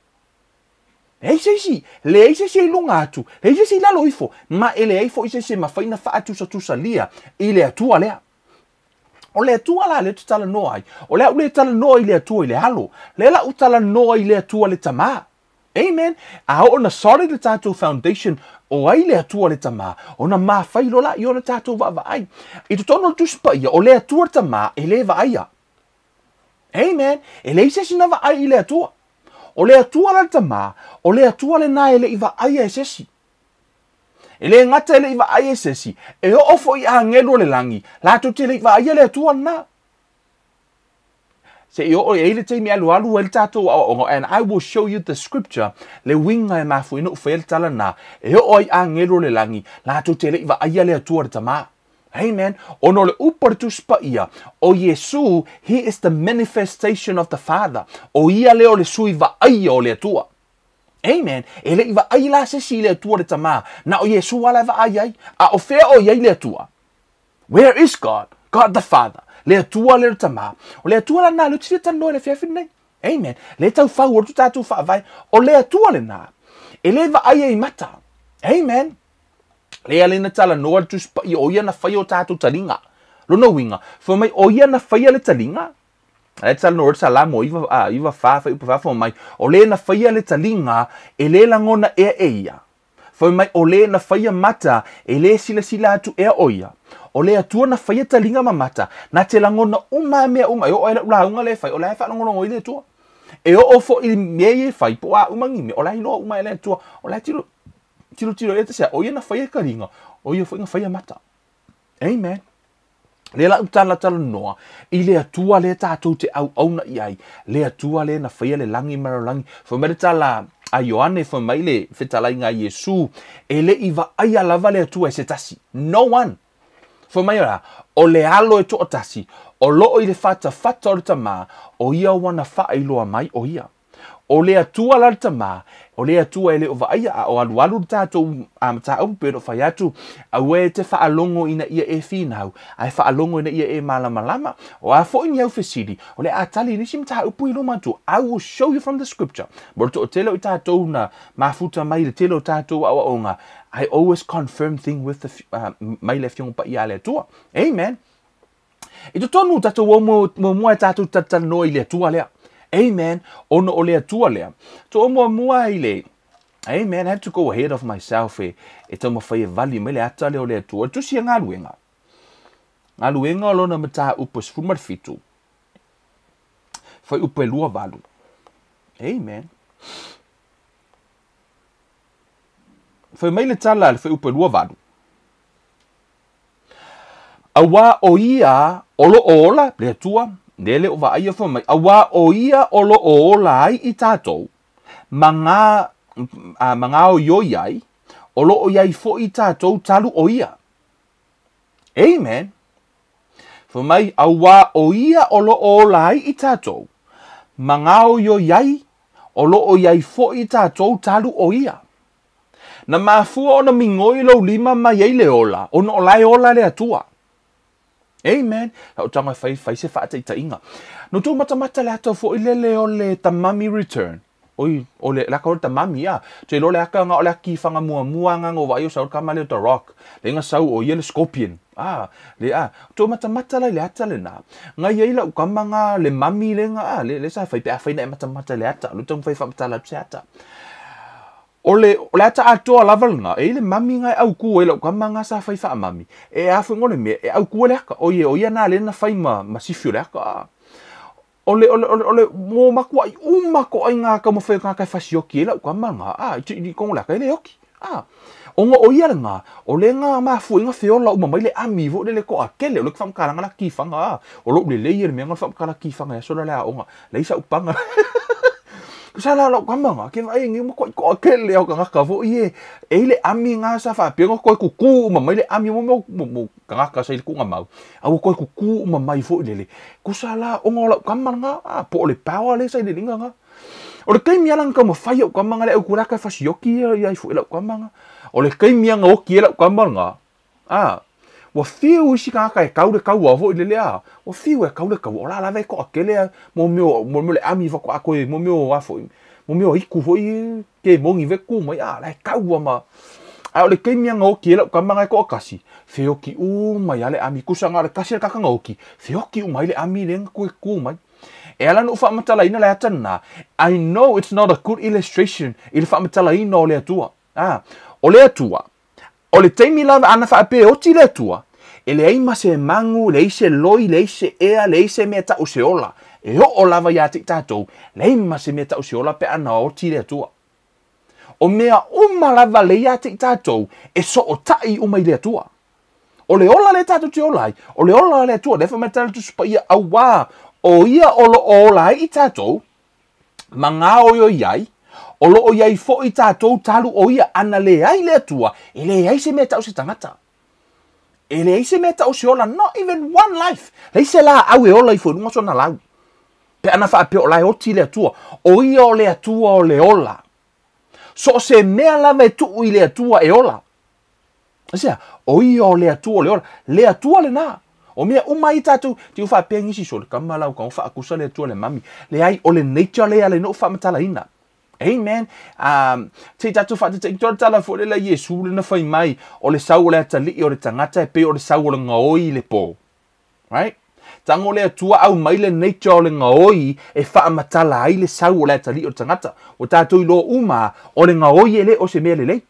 Speaker 2: Le eise se lunga atu, le eise se lalo ifo, ma ele eifo ise se mawhaina whaatusa tusa lia, i le atua lea. O le atua la le tutala noa ai, o le ule tala noa i le atua i le halo, le la utala noa i le atua le tama. Amen. A o na solid le tātou foundation, o ai le atua le tama, o na maa whailo la i o na tātou wa ai. I tu tono tuspa ia, o le atua le tama, e le wa aia. Amen. E le ise sina wa ai i le atua. O le atua la tama, o le atua le na ele iwa aia e sesi. E le ngata ele iwa aia e sesi, e o ofo i a ngelo le langi, la to te le iwa aia le atua na. Se i o e ele te mi alu el tato and I will show you the scripture, le winga e mafu ino ufa el tala na, e o i a ngelo le langi, la to te le iwa aia le atua le tama. Amen. Ono le upartus pa ia. O Yesu, he is the manifestation of the Father. O ia leo le sui va aia o le atua. Amen. E le iwa ai la se si le atua le tama. Na o Yesu wala va ai. A o fea o iai le atua. Where is God? God the Father. Le atua le tama. O le atua la na le tira tano le fea finne. Amen. Le tau fau o tu tatu fa vai. O le atua le na. E le va aia i mata. Amen. Le alina tala noa tus pa i oia na whai o tātou talinga. Lono winga. Fo mai oia na whai le talinga. Le tala noa tala mo iwa whawha upa whawha mai. O le na whai le talinga e le langona ea eia. Fo mai o le na whai mata e le sila atu ea oia. O le atua na whai talinga ma mata. Na te langona uma mea uma. O e la unga le whai. O le wha langona o ile atua. E o ofo i mea whai po a umangi me. O la ino uma ele atua. O la tiro. Tiro e te sea, o ia na whaia karinga, o ia whaia mata. Amen. Le la utala tala noa, i le atua le tātou te au na iai, le atua le na whaia le langi maralangi, fo mere tala a Ioane fo mai le whetalai ngā Yesu, e le iwa aia lava le atua e se tasi. No one. Fo mai ora, o le alo e toa tasi, o loo i le whata o le tama, o ia wana wha iloa mai o ia. o le atua la tama, o le atua ele o vaaia, o alualu tātou tātou pero whai atu, a we te whaalongo ina ia e whinau, ai whaalongo ina ia e malama, o a fo ini au whesiri, o le atali nisim tātou pui loma tu, I will show you from the scripture, morto o telo i tātou na mafuta mai le telo tātou awa onga, I always confirm thing with the mai le fiong pa ia le atua, amen. I to tonu tātou o mo mua tātou tatano i le atua lea, amen, ono o le atua lea. To mo mua i le, amen, I had to go ahead of myself e tau mawhai e vali me le ata le o le atua. Tusi ngā luenga. Ngā luenga o lona mata upos fumar fitu. Whai upe lua valu. Amen. Whai mai le tala le whai upe lua valu. Awa o ia olo ola le atua. Nele o vaia fo mai awa o ia olo ola ai i tātou manga o yoi ai olo o iai fo i tātou talu o ia. Amen. Fo mai awa o ia olo ola ai i tātou manga o yoi ai olo o iai fo i tātou talu o ia. Na mafua ona mingoi lo lima mai ai le ola ono olai ola le atua. Amen. Hau tanga fai se whaata i tainga. No tō mata le ato fo ilele o le tamami return. Oi, o le laka o le tamami ia. Te lo le aka nga o le aki whanga mua nga o vai o sau kama le o the rock. Le nga sau o ia le scorpion. Tō mata le ata le nā. Nga ia ila ukamanga le mami le nga le sa fai pe a fai na e mata le ata. Lo tōng fai whamatala se ata. O le ata atoa laval nga, e le mami ngai au kua e lau kamanga sa fai wha mami. E afu ngole me, e au kua le haka, o ia nā le na fai ma sifio le haka. O le mō makua i umako ai ngā ka mawhai ngā kai whasioki e lau kamanga, i kongo laka e le oki. O ngā o ia le ngā, o le ngā mafu inga whiola uma mai le ami vo le ko a kele, o le whamkaranga la ki whanga, o lo le leia le mea ngā whamkara ki whanga, e sola lea o ngā, leisa upanga. Sala lau kamanga, ke vai ngi mo ko akele au kanga vo ie e le ami nga sa fa pe ko ku ma mai le ami mo kanga ka sai ku nga mau au ko ku ma mai vo le ku sala o ngola kamanga po le power le sai le linga nga o le kai mialang ka mo fai au kamanga le au kura ka fasioki ia fu lau kamanga o le kai mianga o ki lau kamanga wa fiu isi ka e kau le kau avo i le lea. Wa fiu e kau le kau. Ola lave ko akele mo le ami fa ko a koe mo meo afo. Mo meo iku fo i ke mongi ve ku mai la kau ma. A le ke mianga o ki la ka manga ko kasi. Feo ki u mai ale ami kusanga le kasi ka kanga o ki. Feo ki u mai le ami le ko ku mai. E ala no Faamatalaina le atana. I know it's not a good illustration. Il Faamatalaina ole Atua. Ole Atua. O le taimi lava ana whaape o ti le atua, e le aima se mangu, le ise loi, le ise ea, le ise mea tau se ola. E ho o lava ia te tātou, le aima se mea tau se ola pe ana o ti le atua. O mea uma lava le ia te tātou, e so o tai uma i le atua. O le ola le tātou te olai, o le ola le atua, le whamatala tu supa ia awa, o ia olo olai i tātou, manga o yo iai, o lo o iai fo i tātou talu o ia ana le ai le atua, e le ai se mea tau se tangata. E le ai se mea tau se ola, not even one life. Le ai se la au e ola i fo runga so na lau. Pe ana wha pe o lai oti le atua, o ia o le atua o le ola. So se mea lava e tuu i le atua e ola. Asea, o ia o le atua o le atua le nā. O mea umai tātou, ti u wha pe ngisi so le kamalau ka o wha akusa le atua le mami. Le ai o le nature le ale no Faamatalaina. Amen. Te tatu whata te tora tala fo le la Yesu le na whai mai o le sau le atali o le tangata e pe o le sau o le ngaoi le po. Right? Tango le atua au mai le nature o le ngaoi e whaamatala ai le sau o le atali o le tangata. O tātou i lo uma o le ngaoi e le o se mea le lei.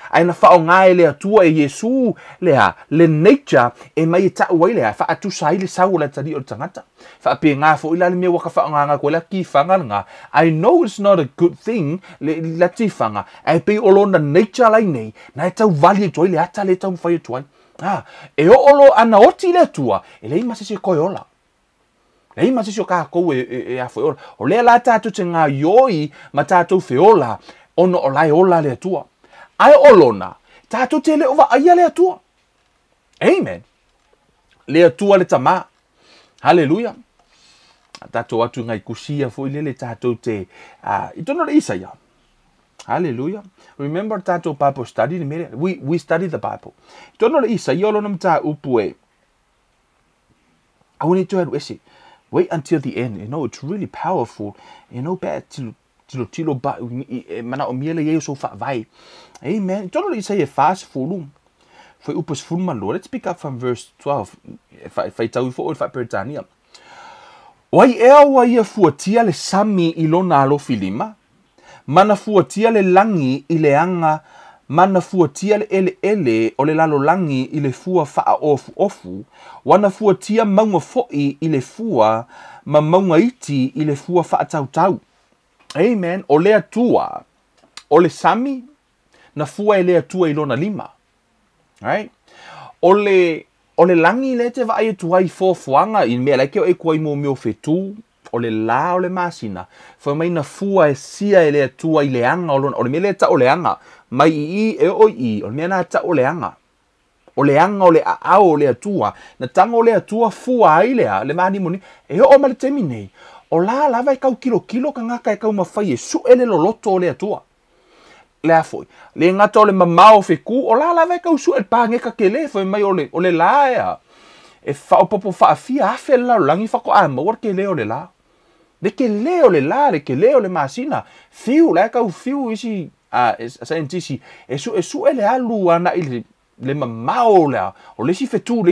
Speaker 2: Ai na whao ngā e le atua e Yesu le nature e mai e tau ai lea wha atu sai le sau o le atali o le tangata. Wha pe ngā fo ila le mea waka wha ngā koe la ki whanga ngā. I know it's not a good thing le ti whanga. Ai pe olo na nature lai nei na e tau vali e toi le ata le tau mwhai e toi. E o olo ana oti le atua e le ima se se koe ola. Le ima se se o kā kou e a whai ola. O lea la tātou te ngā ioi ma tātou whi ola ono o lai ola le atua. Ai olona, tātou te le ova aia le atua. Amen. Le atua le tamā. Hallelujah. Tātou atu ngai kusia fo ilele tātou te I tono le isa ia. Hallelujah. Remember tātou Bible study, we study the Bible. I tono le isa ia lona mta upu e. I want you to have ese. Wait until the end. You know, it's really powerful. You know, bad tilo ba mana o miele ye so fa vai. Amen. Tono le isa ia fast fulu. Foi upus fulmalo. Let's pick up from verse 12. Fai tau fo o fa Britania. Wai ea wa ia fuatia le sami I lona alo filima. Mana fuatia le langi I le anga. Mana fuatia le ele o le lalo langi I le fua faa ofu. Wana fuatia maunga foi I le fua. Ma maunga iti I le fua faa tau. Amen. O le atua. O le sami. Na fua le atua I lona lima. Right? O le langi le te vai tuai fofuanga I mea like e koi mo meo fetu o le la o le masina fa mai na fua e sia e le atua I le anga o le mele ta o le anga mai I e o I o le mea na ta o le anga o le a o le atua na tanga o le atua fua ai le mani moni e o ma le temi nei o la vai kau kilo ka ngaka e kau mawhai e su ele loloto o le atua le foi le ngata o le mamao feku o la vai kau su e pangeka ke le foi mai o le la e fa popo fa fia afe la langi fa ko ama or ke le o le la de ke le o le la le ke le o le masina fiu la kau fiu isi scientisi e su ele alu ana I le mamao la o le si fetu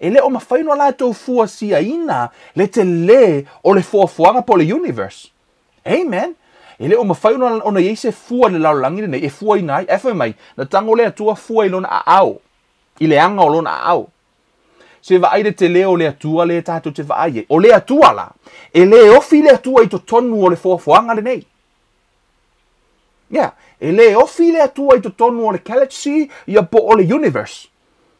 Speaker 2: e le o mafaino la to fua sia ina le te le o le fuafuanga po le universe amen ele o mawhaino ona yeise fua le laulangi nei e fua I nai e mai na tango le atua fua I lona aao I le anga o lona aao se va aire te leo le atua le tātou te va aie o le atua la e le ofi le atua I to tonu o le fuafuanga le nei e le ofi le atua I to tonu o le galaxy ia po o le universe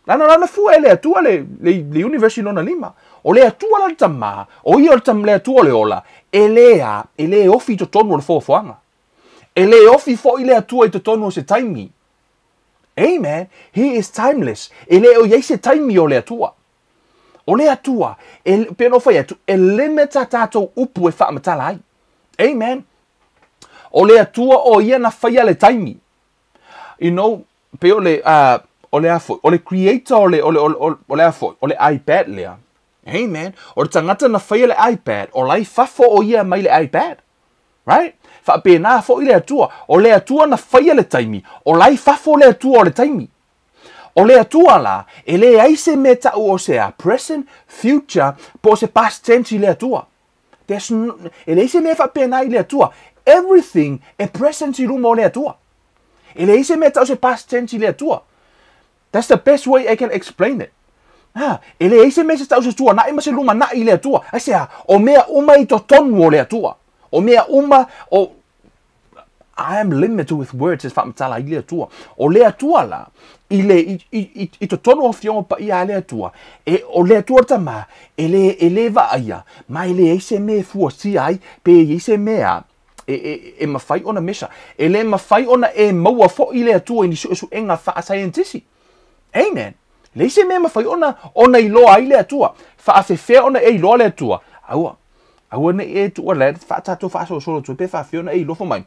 Speaker 2: lana fua e le atua le universe I lona lima o le atua la tama o ia o tam le atua le ola e le ofi to tonu o le fuafuanga e le ofi fo I le atua I to tonu o se taimi amen he is timeless e le o yeise taimi o le atua pe no fai atu e limita tatou upu e whaamatala ai amen o le atua o ia na fai le taimi you know pe o le afo o le creator o le afo o le iPad lea amen o le tangata na fai le iPad o lai fafo o ia mai le iPad right fa pe na fo I le atua o le atua na fai le taimi o lai fafo le atua o le taimi o le atua la e le aise meta o se a present future po se past tense I le atua e le aise me fa pe na I le atua everything e present I luma o le atua e le aise meta o se past tense I le atua that's the best way I can explain it e le aise me se tau se tua na ima se luma na I le atua asea o mea uma I to tonu o le atua o mea uma o I am limited with words as whaamatala I le atua o le atua la I to tonu o fionga pa I a le atua e o le atua tama e le va aia ma I le aise me fua si ai pe aise mea e mawhai ona mesa e le mawhai ona e maua fo I le atua I su enga wha scientisi amen le aise me mawhai ona I loa I le atua wha awhewhea ona e I loa le atua aua ne e tu ala fa tato fa so tu pe fa fiona e lofo mai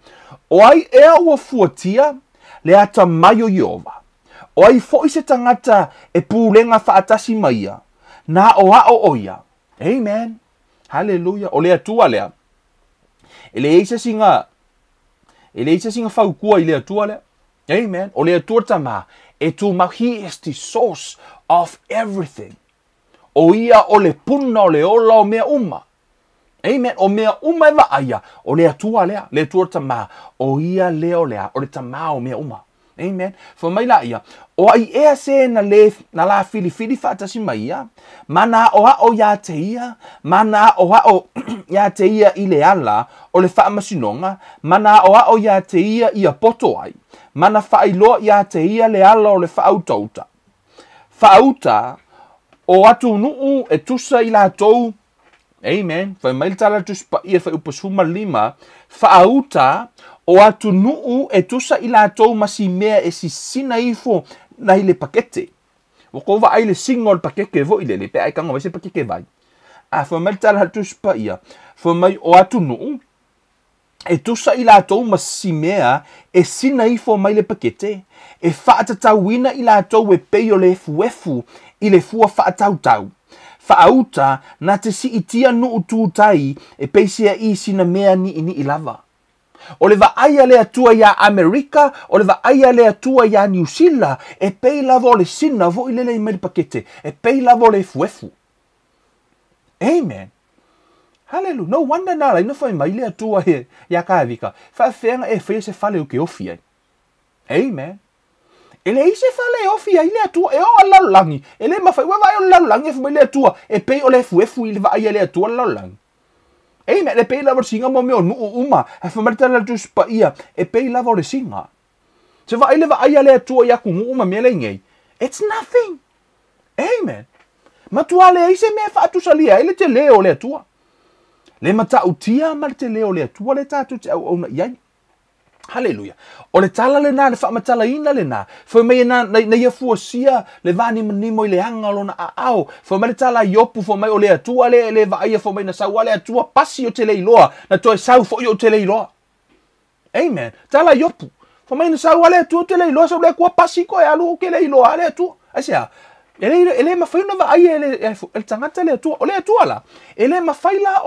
Speaker 2: o ai e ua fuatia le ata mayo Yehova o ai fo se tangata e pulenga fa atasi maia na o oia amen hallelujah o le atua lea ele isa singa fa kua I le atua lea amen o le atua tama e tu ma he is the source of everything o ia o le puna o le ola o mea uma amen o mea uma eva aia o le atua lea le atua tama o ia leo lea o le tama o mea uma amen fo mai la ia o ai ea se na la fili fatasi mai ia mana o ya te ia mana o ya te ia I le ala o le faamasinonga mana o ya te ia ia poto ai mana faailoa ya te ia le ala o le faauta o atu nuu e tusa I latou amen fa mai tala tus pa ia fa upasuma lima faauta o atu nuu e tusa I latou masimea e sisina ifo na I le pakete o ko va ai le single pakeke vo I le pe ai kanga se pakeke vai Fa mai tala tus pa ia. Fa mai o atu no. E tusa i lātou masimea e sina i fo mai le pakete. E whaatatauina i lātou e pei o le fuefu i le fua whaatautau. Whaauta na te si itia no utūtai e peisia i sina mea ni i lava. O le vaaia le atua ia Amerika, o le vaaia le atua ia New Zealand, e pei lava o le sina vo i lele i mai pakete. E pei lava o le fuefu. Amen. Hallelujah. No wonder na lai no fai mai le atua he ia kaevika. Fa fenga e fai se fale o ke ofi ai. Amen. Ele i se fale ofi ai le atua e o alalangi. Ele mawhai wa vai o alalangi e fai le atua e pei o le fuefu i le vaaia le atua alalangi. Amen. E pei lava singa mo me o nuu uma. E fai marita la tu spa ia e pei lava o le singa. Se vai le vaaia le atua ia kungu uma me le ngei. It's nothing. Amen. Matuale ai se me fa tu salia ele te leo le atua. Le mata utia ma te leo le atua le tatu te au ona iai. Hallelujah. O le tala le na le Faamatalaina le na. Fo mai na ia fuasia le vani manimo i le anga lona a ao. Fo mai le tala iopu fo mai o le atua le vaia fo mai na saua le atua pasi o te leiloa. Na toe sau fo i o te leiloa. Amen. Tala iopu. Fo mai na saua le atua te leiloa sa le kua pasi ko e alu o ke leiloa le atua. Asia. Ele mawhai na vai ele tangata le atua o le atua la. Ele mawhai la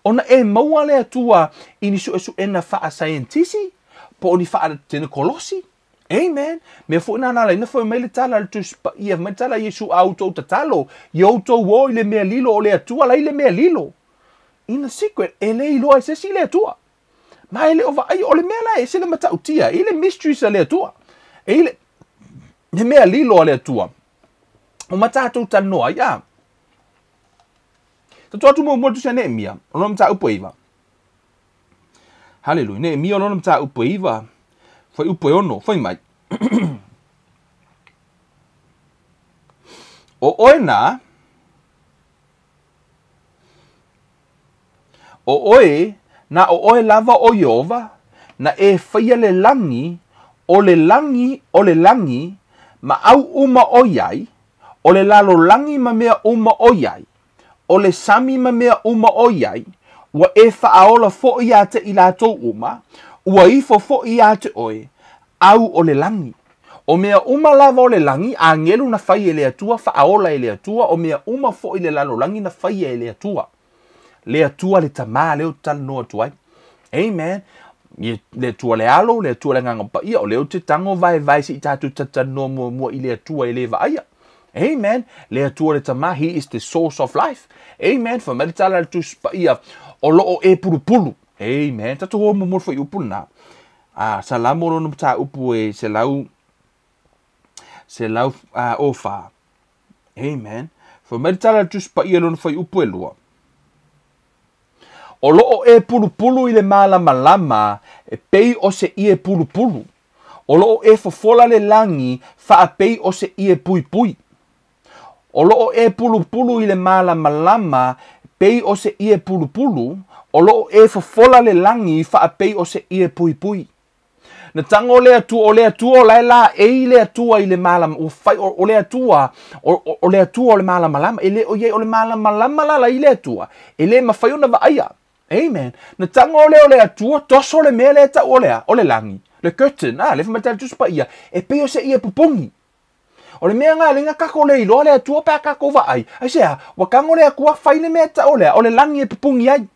Speaker 2: ona e maua le atua ini su ena wha scientisi po oni wha tena kolosi. Amen. Me fo na la ina fo me le tala le tus pa ia me tala Yesu auto tatalo. Yoto wo ile me lilo o le atua la ile me lilo. In a secret ele ilo se si le atua. Ma ele ova ai o le me la e se le mata utia ile mystery sa le atua. Ele me lilo le atua. O matatu tanoa ia. Tatu atu mo tu sene mia. Ono mta upo iva. Hallelujah. Ne mia ono mta upo iva. Foi upo ono, foi mai. O oena. O oe na o oe lava o Yehova na e faia le langi o le langi ma au uma o iai. O le lalo langi ma mea uma o iai. O le sami ma mea uma o iai. Ua e whaaola fo i ate i lātou uma. Ua ifo fo i ate oe. Au o le langi. O mea uma lava o le langi. A ngelu na whai e le atua. Whaaola e le atua. O mea uma fo i le lalo langi na whai e le atua. Le atua le tamā leo tala noa tuai. Amen. Le atua le alo. Le atua le ngangapa ia. O leo te tango vai si i tātou tatanoa mua i le atua i le vaia. Amen. Le atua le tama, he is the source of life. Amen. Fa maritala le tuspa ia o loo e pulupulu. Amen. Tatu hoa mo foi upu na. Salamo no mta upu e se lau ofa. Amen. Fa maritala le tuspa ia no foi upu e lua. O loo e pulupulu i le malama e pei o se ie pulupulu. O loo e fofola le langi fa pei o se ie pui. O loo e pulupulu i le malama pei o se ie pulupulu. O loo e fofola le langi wha pei o se ie pui. Na tango o le atua o la e le atua i le malama. O le atua o le malama. E le o ye o le malama la i le atua. E le mawhai o na vaaya. Amen. Na tango o le atua toso le mea le ta o le langi. Le curtain. Le whamatala tuspa ia. E pei o se ie pupungi. O le mea ngā linga kako le ilo le atua pēa kako wa ai. Ai sea, wakango le akua whai le mea ta o le langi e pupungi ai.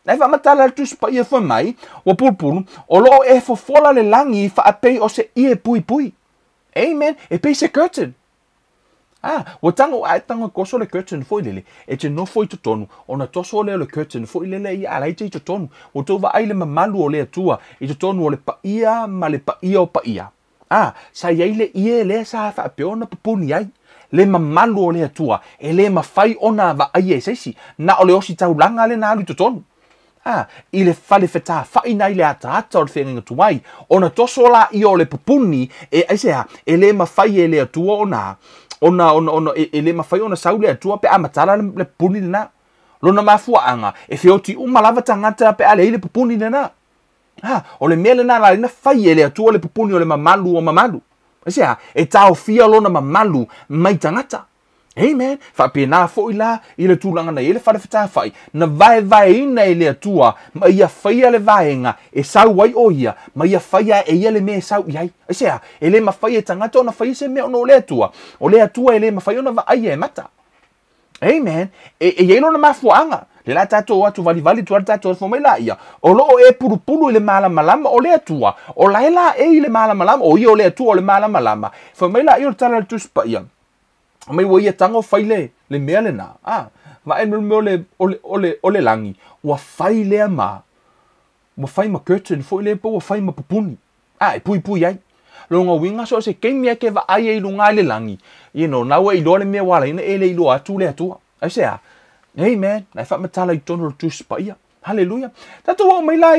Speaker 2: Nai whamatala le tuspa ia wha mai, wa pulpulu, o loo e fofola le langi wha apei o se ie pui. Amen. E pei se curtain. Wa tango ai tango koso le curtain foi lele. E te no foi totonu. O na toso le curtain foi lele i alai te totonu. O tō wa ai le mamalu o le atua. I totonu o le paia ma le paia o paia. Sa iai le ie le sa fa peona pupuni ai. Le mamalu o le atua. E le mawhai ona va ai e sesi. Na o le osi taulanga le na alu totonu. I le fale feta whai nai le ata o le whenga tuai. Ona toso la i o le pupuni. E aisea, e le mawhai e le atua ona. E le mawhai ona sau le atua pe amatala le pupuni le na. Lona mafua anga. E whioti umalava tangata pe ale i le pupuni le na. O le mele na la ina fai e le atua le pupuni o le mamalu o mamalu. Aisea, e tau fia lona mamalu mai tangata. Amen. Fa pena fo ila ile tulanga na ile fa fata fai na vai ina ile atua ma ia faia le vaenga e sau wai o ia ma ia faia e ia le me sau iai sea ele ma faia tangata ona faia se me ona o le atua ele ma faia ona va ai e mata. Amen. E yelo na mafuanga le la tato atu vali tu tato fo mai la ia o lo e pulu ile mala malama o le atua o la ela e ile mala malama o ia o le atua o le mala malama fo mai la io tala tu spa ia mai wo ia tango faile le mele na va en ole langi wa faile ma mo fai ma curtain fo ile po wa fai ma pupuni e pui ai longa winga so se kemia ke va ai e lunga le langi na we lo le me wala ina ele lo atu le atua ai se amen na fa matala I tono tu spaia hallelujah tato wa mai la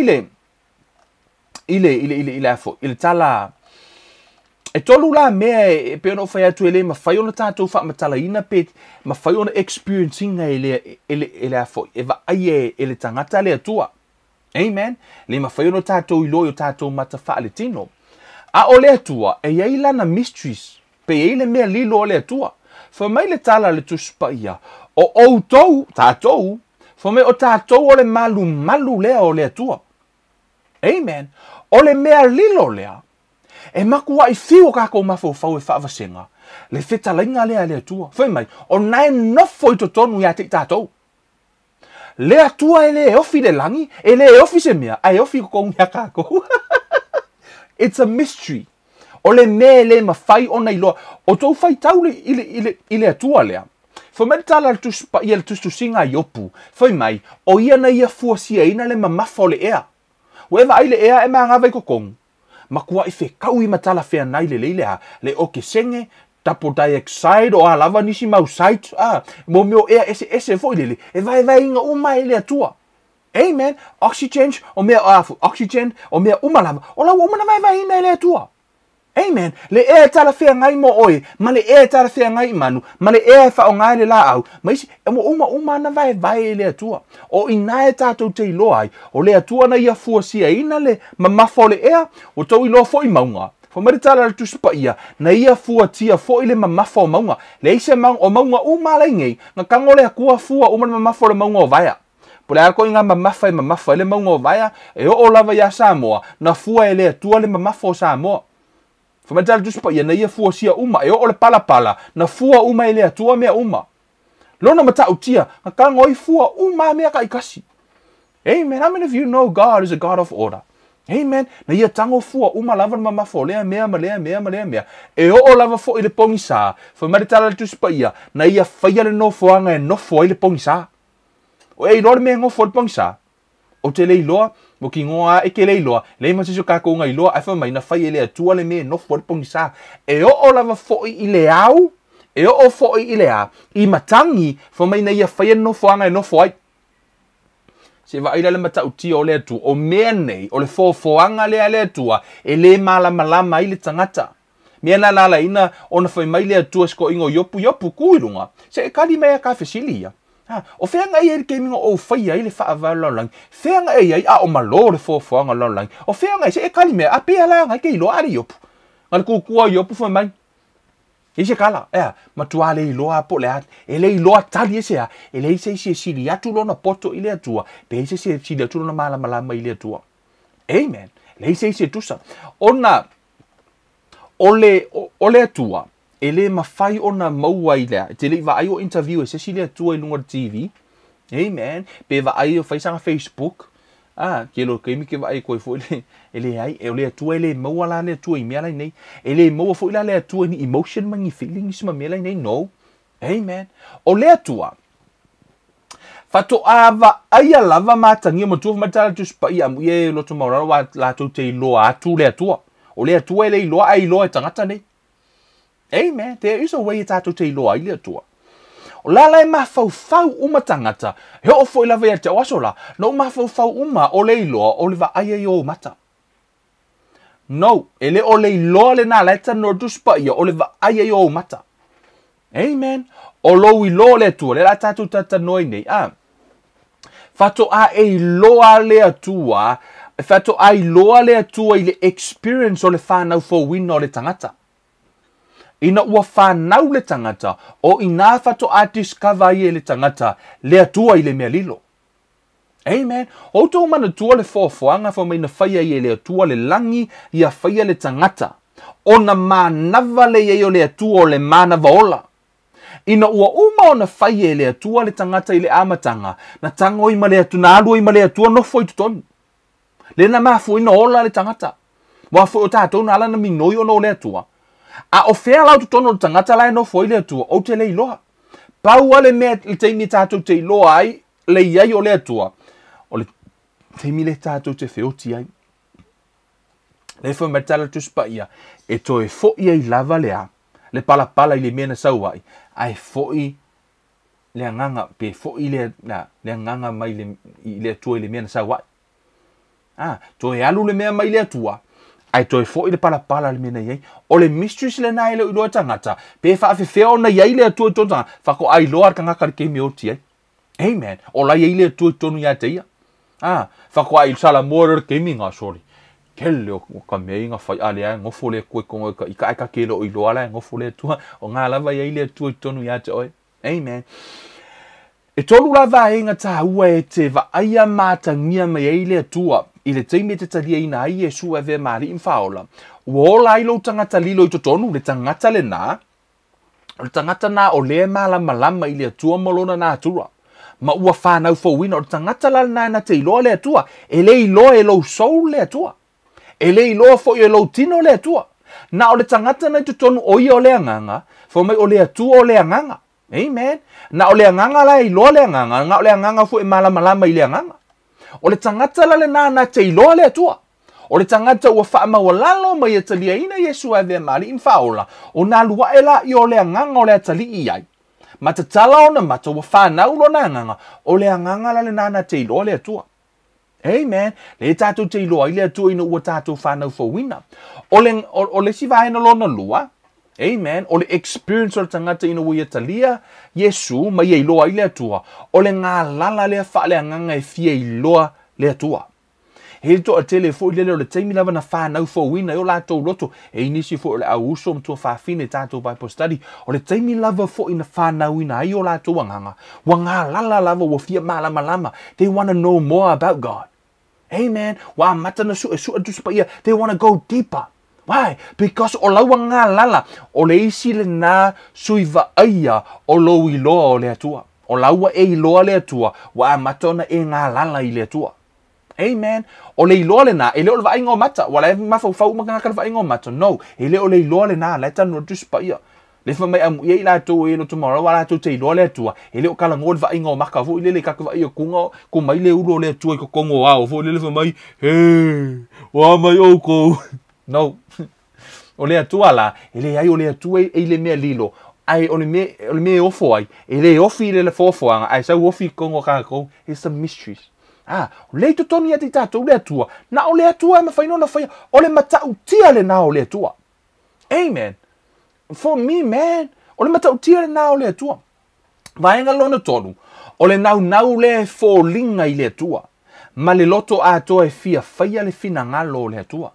Speaker 2: ile fo ile tala e tolu la me pe no fa atu ele ma fa ona tato fa matalaina pe ma fa ona experiencing ele fo e va ai ele tangata le atua amen le ma fa ona tato ilo yo tato mata fa le tino a ole atua e ia na mysteries pe ile me lilo ole atua fa mai le tala le tu spaia o tatou fo me o tatou ole malu lea ole atua amen ole mea lilo lea e maku ai fiu ka ko mafo fau e fa vasenga le feta lainga lea le atua foi mai o nai no foi to tonu ya te tatou le atua ele ofi le langi ele ofi se mea ai ofi ko ngia ka ko it's a mystery ole mele ma fai ona ilo o to fai taule ile atua lea fo me tala tu spa ia tu singa yopu foi mai o ia na ia fuasia ina le mamafa le ea weva ai le ea e manga vai kokong makua I fe kau I matala fea nai le o ke senge tapo dioxide o lava nisi mau site mo meo ea ese foi le e vai inga uma ele atua amen oxygen o mea oxygen o mea uma lava o la uma na vai ina ele atua amen le e tala fea ngai mo oi ma le e tala fea ngai manu ma le e fa o ngai le la au ma isi e mo uma na vai le atua o ina e tatou te ilo ai o le atua na ia fuasia ina le mamafo le ea o tau ilo fo I maunga fo mare tala le tuspa ia na ia fuatia fo ile mamafo maunga le ise o maunga uma le ngei nga kango le akua fua uma mamafo le maunga o vaia pole ako inga mamafa le maunga o vaia e o lava ya Samoa na fua ele atua le mamafo Samoa fo me tala tuspa ia na ia fuasia uma e o le pala na fua uma ele atua mea uma lona mata utia nga kango I fua uma mea ka ikasi amen how many of you know God is a God of order amen na ia tango fua uma lava na mamafo lea mea e o lava fo ile pongisa fo me tala tuspa ia na ia faia le no foanga e no fo ile pongisa o e lor me ngo fo ile pongisa o te leiloa mo ki ngoa e ke leiloa le ma siso ka ko ngai loa afa mai na fai ele atua le me no for pongisa e o lava fo ile au e o fo ile a I matangi fo mai na ia fai no fo anga no fo ai se va ile le mata uti o le atu o me nei o le fo anga le atua e le malama ile tangata me la ina ona fai mai le atua sko ingo yopu kuilunga se kali me ka fesilia o fenga e ke mingo o fai ai le fa avala lang fenga e ai o malo le fo anga lang o fenga se e kalime a pe ala nga ke lo ari yopu ngal ku yopu fa mai e se kala matuale lo a po le ele lo tali ese ele se sili atu lo na poto ile atua pe se sili atu na malama ile atua amen le se tusa ona ole atua ele mafai ona maua ile te le va ai o interview se sili atua I lunga TV amen pe va ai o faisanga Facebook ke lo ke mi ke va ai ko fo ele ai ele atua ele maua la le atua I mea lai nei ele maua fo ile le atua ni emotion mangi feelings ma mea lai nei no amen o le atua fato ava ai lava matangia mo tu matala tu spa ia mu ye lo to mora wa la to te lo atu le atua o le atua ele lo ai lo tangata nei amen there is a way tato te lo ai le atua o la lai ma fau uma tangata he o foi lava ia te wasola no ma fau uma o le lo o le va ai o mata no ele o le lo le na la no tu spa ia o le va ai o mata amen o lo I lo le tu le la tato tata noi nei fato e lo le atua fato ai lo le atua I le experience o le whanau fo wino o le tangata ina ua whanau le tangata, o ina fato a discover ie le tangata, le atua i le mea lilo. Amen. O tō mana tua le whawhanga wha maina whaia ie le atua le langi ia whaia le tangata. O na mānawa le ieo le atua o le mana vaola. Ina ua uma o na whaia le atua le tangata i le amatanga, na tango i ma le atu, na alua i ma le atua no fo i tutonu. Le na mafu ina ola le tangata. Wa fo o tātou na ala na minoi o no le atua. A o whea lau tutonu le tangata lai no fo i le atua, o te le iloa. Paua le mea le teimi tātou te iloa ai, le iai o le atua. O le teimi le tātou te whioti ai. Le whamatala tuspa ia, e to e fo ia i lava lea, le pala i le mena sauai, ai fo i le anganga, pe fo i le anganga mai le atua i le mena sauai. To e alu le mea mai le atua, ai to e fo i le pala le mena iai, o le mistress le nai le uloa tangata, pe wha awhewhea o na iai le atua i tōtanga, whako ai loa kangaka le keimi o ti ai. Amen. O la iai le atua i tonu ia te ia. Whako ai sala mōra le keimi ngā sori. Kele o ka mei ngā whai ale ai, ngofo le koe kongo i ka eka kele o iloa lai, ngofo le atua, o ngā lava iai le atua i tonu ia te oi. Amen. E tolu lava e ngā tā ua e te wa aia mātangia mai ei le atua, i le teime te talia ina ai e sua ve maari in whaola. Ua ola ilo tangata lilo i totonu, le tangata le nā, le tangata nā o le malama i le atua molona nā atura. Ma ua whanau fōwina, o le tangata la nā na te iloa le atua, e le iloa e lo sou le atua. E le iloa fo i lo tino le atua. Na o le tangata nei totonu o i o le anganga, fo mai o le atua o le anganga. Amen. Na o le anganga la iloa le anganga, nga o le anganga fo i malama i le anganga. O le tangata la le nā te iloa le atua. O le tangata ua whaamawalalo mai e talia ina Yesu a vea mali in whaola, o nā lua e la i o le anganga o le atali i ai. Ma te tala o na mata ua whanau lo na anganga, o le anganga la le nā te iloa le atua. Amen. Le tātou te iloa i le atua ina ua tātou whanau whawina. O le sivaena lo na lua, amen, o le experience o le tangata ina ua i talia Yesu mai e iloa i le atua, o le ngā lala le wha le anganga e fia iloa le atua. He to a tele fo i le le teimi lava na whanau whawina o lātou loto, e inisi fo le au uso mtua whawhine tātou Bible study, o le teimi lava fo ina whanau ina ai o lātou anganga, wa ngā lala lava wa fia malama, they want to know more about God. Amen. Wa matana su tuspa ia, they want to go deeper. Why? Because o laua ngā lala, o le isi le nā suiva aia o lo i loa o le atua. O laua e i loa le atua, wa matona e ngā lala i le atua. Amen. O le iloa le nā, e leo le va ingo mata, wa le mafau makangaka le va ingo mata. No, e leo le iloa le nā, le tanu tuspa ia. Le fa mai amu ia la to e no tomorrow wala to te iloa le atua. E leo kala ngol va ingo maka vo ile le kaka va ia kunga, ko mai le ulo le atua ko kongo ao, vo le fa mai, wa mai oko. No. O le atua la, ele ai o le atua e le mea lilo. Ai o le me ofo ai, ele ofi le fofoanga, ai sa ofi kongo kako, it's a mysteries. O le to toni ati tatou le atua. Na o le atua ma faino na fai, o le matautia le na o le atua. Amen. For me, man, o le matautia le na o le atua. Vaenga lona tonu, o le nau le fōlinga i le atua. Ma le loto atoa e fia faia le fina ngalo o le atua.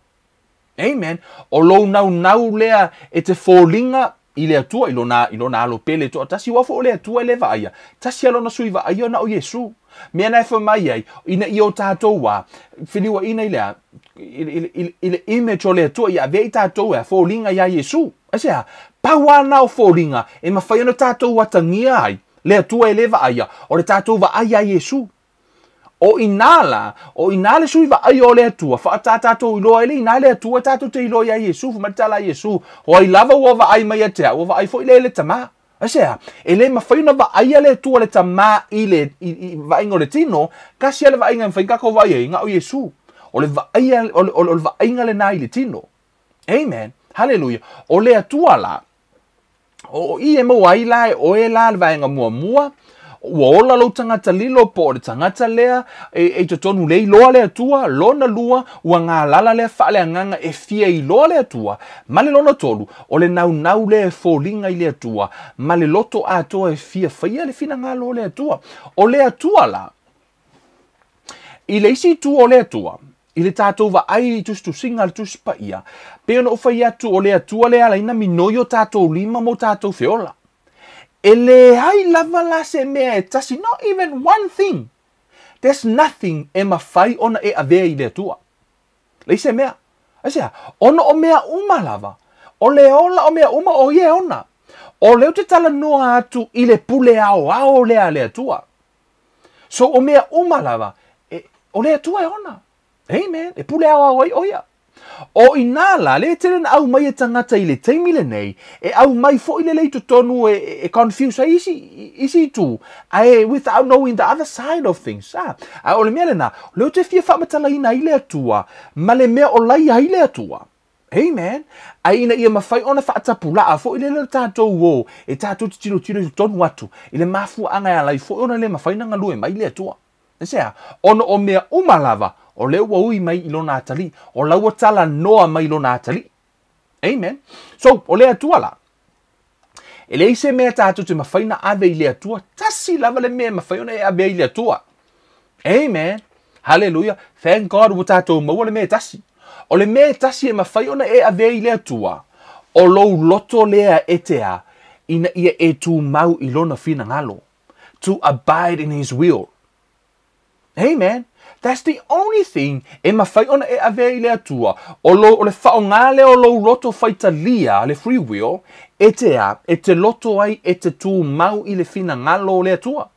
Speaker 2: Amen. O lo nau lea e te fōlinga i le atua, i lona alo pele to. Tasi wafo o le atua e le vaia. Tasi alona sui vaia na o Yesu. Mea nai whamai ai, ina i o tātou wā, whiliwa ina i lea, i le image o le atua i a vei tātou e fōlinga i a Yesu. Asea, paua na o fōlinga, e mawhaiano tātou watangia ai, le atua e le vaia, o le tātou vaia a Yesu. O inale sui vaia o le atua, whaata tātou iloa ele, inale atua tātou te iloa i a Yesu, whamatala a Yesu, o ai lava ua vaai mai atea, ua vaai fo i le tamā. Asea, ele mawhaina vaia le atua le tamā i vainga o le tino, kasi ale vainga mwhaingako vaia i ngā o Yesu. O le vainga le nā i le tino. Amen. Hallelujah. O le atua la, o i e moa i lai, o e la le vainga mua, ua ola lo tangata lilo po le tangata lea, e tonu le iloa le atua, lona lua, ua ngā lala lea wha le anganga e fia iloa le atua, ma le lona tolu, o le nau le fōlinga i le atua, ma le loto atoa e fia whaia le fina ngalo le atua. O le atua la, i le isi tu o le atua, I le tātou wa ai tu singa tu spa ia. Pe ona o whai atu o le atua le ala ina minoi o tātou lima mo tātou whiola. E le hai lava la se mea e tasi, not even one thing. There's nothing e mawhai ona e avea I le atua. Le se mea. Asea, ona o mea uma lava. O le ola o mea uma o ie ona. O leo te tala noa atu I le pule ao lea le atua. So o mea uma lava, o le atua e ona. Amen. E pule ao oia. O inala, le teren au mai e tangata I le teimile nei, e au mai fo I le leito tonu e confuse a isi tu, without knowing the other side of things. O le mea le na, leo te fia Faamatalaina I le atua, ma le mea o lai I le atua. Amen. Ai ina ia mawhai ona whaatapula fo I le tātou o, e tātou te tino tonu atu, I le mafu anga ya lai fo ona le mawhai na ngalue mai le atua. Nesea, ono o mea umalava, o leo wa ui mai ilo nā tali, o laua tala noa mai ilo nā tali. Amen. So, o le atua la. E le ise mea tātou te mawhai na ave I le atua, tasi lava le mea mawhai ona e ave I le atua. Amen. Hallelujah. Thank God o tātou maua le mea tasi. O le mea tasi e mawhai ona e ave I le atua, o lou loto lea etea, ina ia e tu mau ilona fina ngalo. To abide in his will. Amen. That's the only thing e mawhai ona e ave I le atua. O le whaongale o lou loto whaitalia, le free will, e te loto ai e te tu mau I le fina ngalo le atua.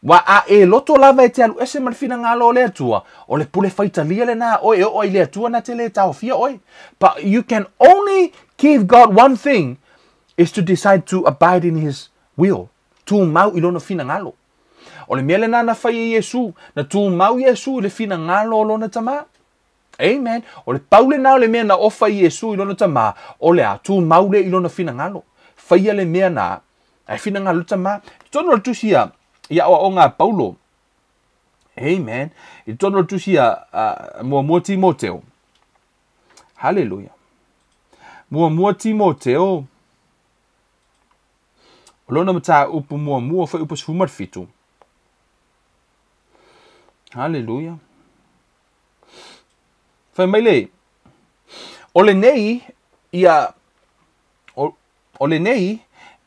Speaker 2: Wa a e loto lava e te alu ese ma le fina ngalo le atua. O le pule whaitalia le na oe o I le atua na te le tau fia oe. But you can only give God one thing, is to decide to abide in his will. Tu mau I lona fina ngalo. O le mea le nana whai e Yesu, na tu mau Yesu I le fina ngalo o lona tama. Amen. O le paule na o le mea na ofa I Yesu I lona tama, o le a tu mau le I lona fina ngalo. Whai le mea na, ai fina ngalo tama. Tono le tusia, ia o ngā Paulo. Amen. I tono le tusia mua Timoteo. Hallelujah. Mua Timoteo. O lona mata upu mua whai upu sfumar fitu. Hallelujah. Whai mai le. O le nei, ia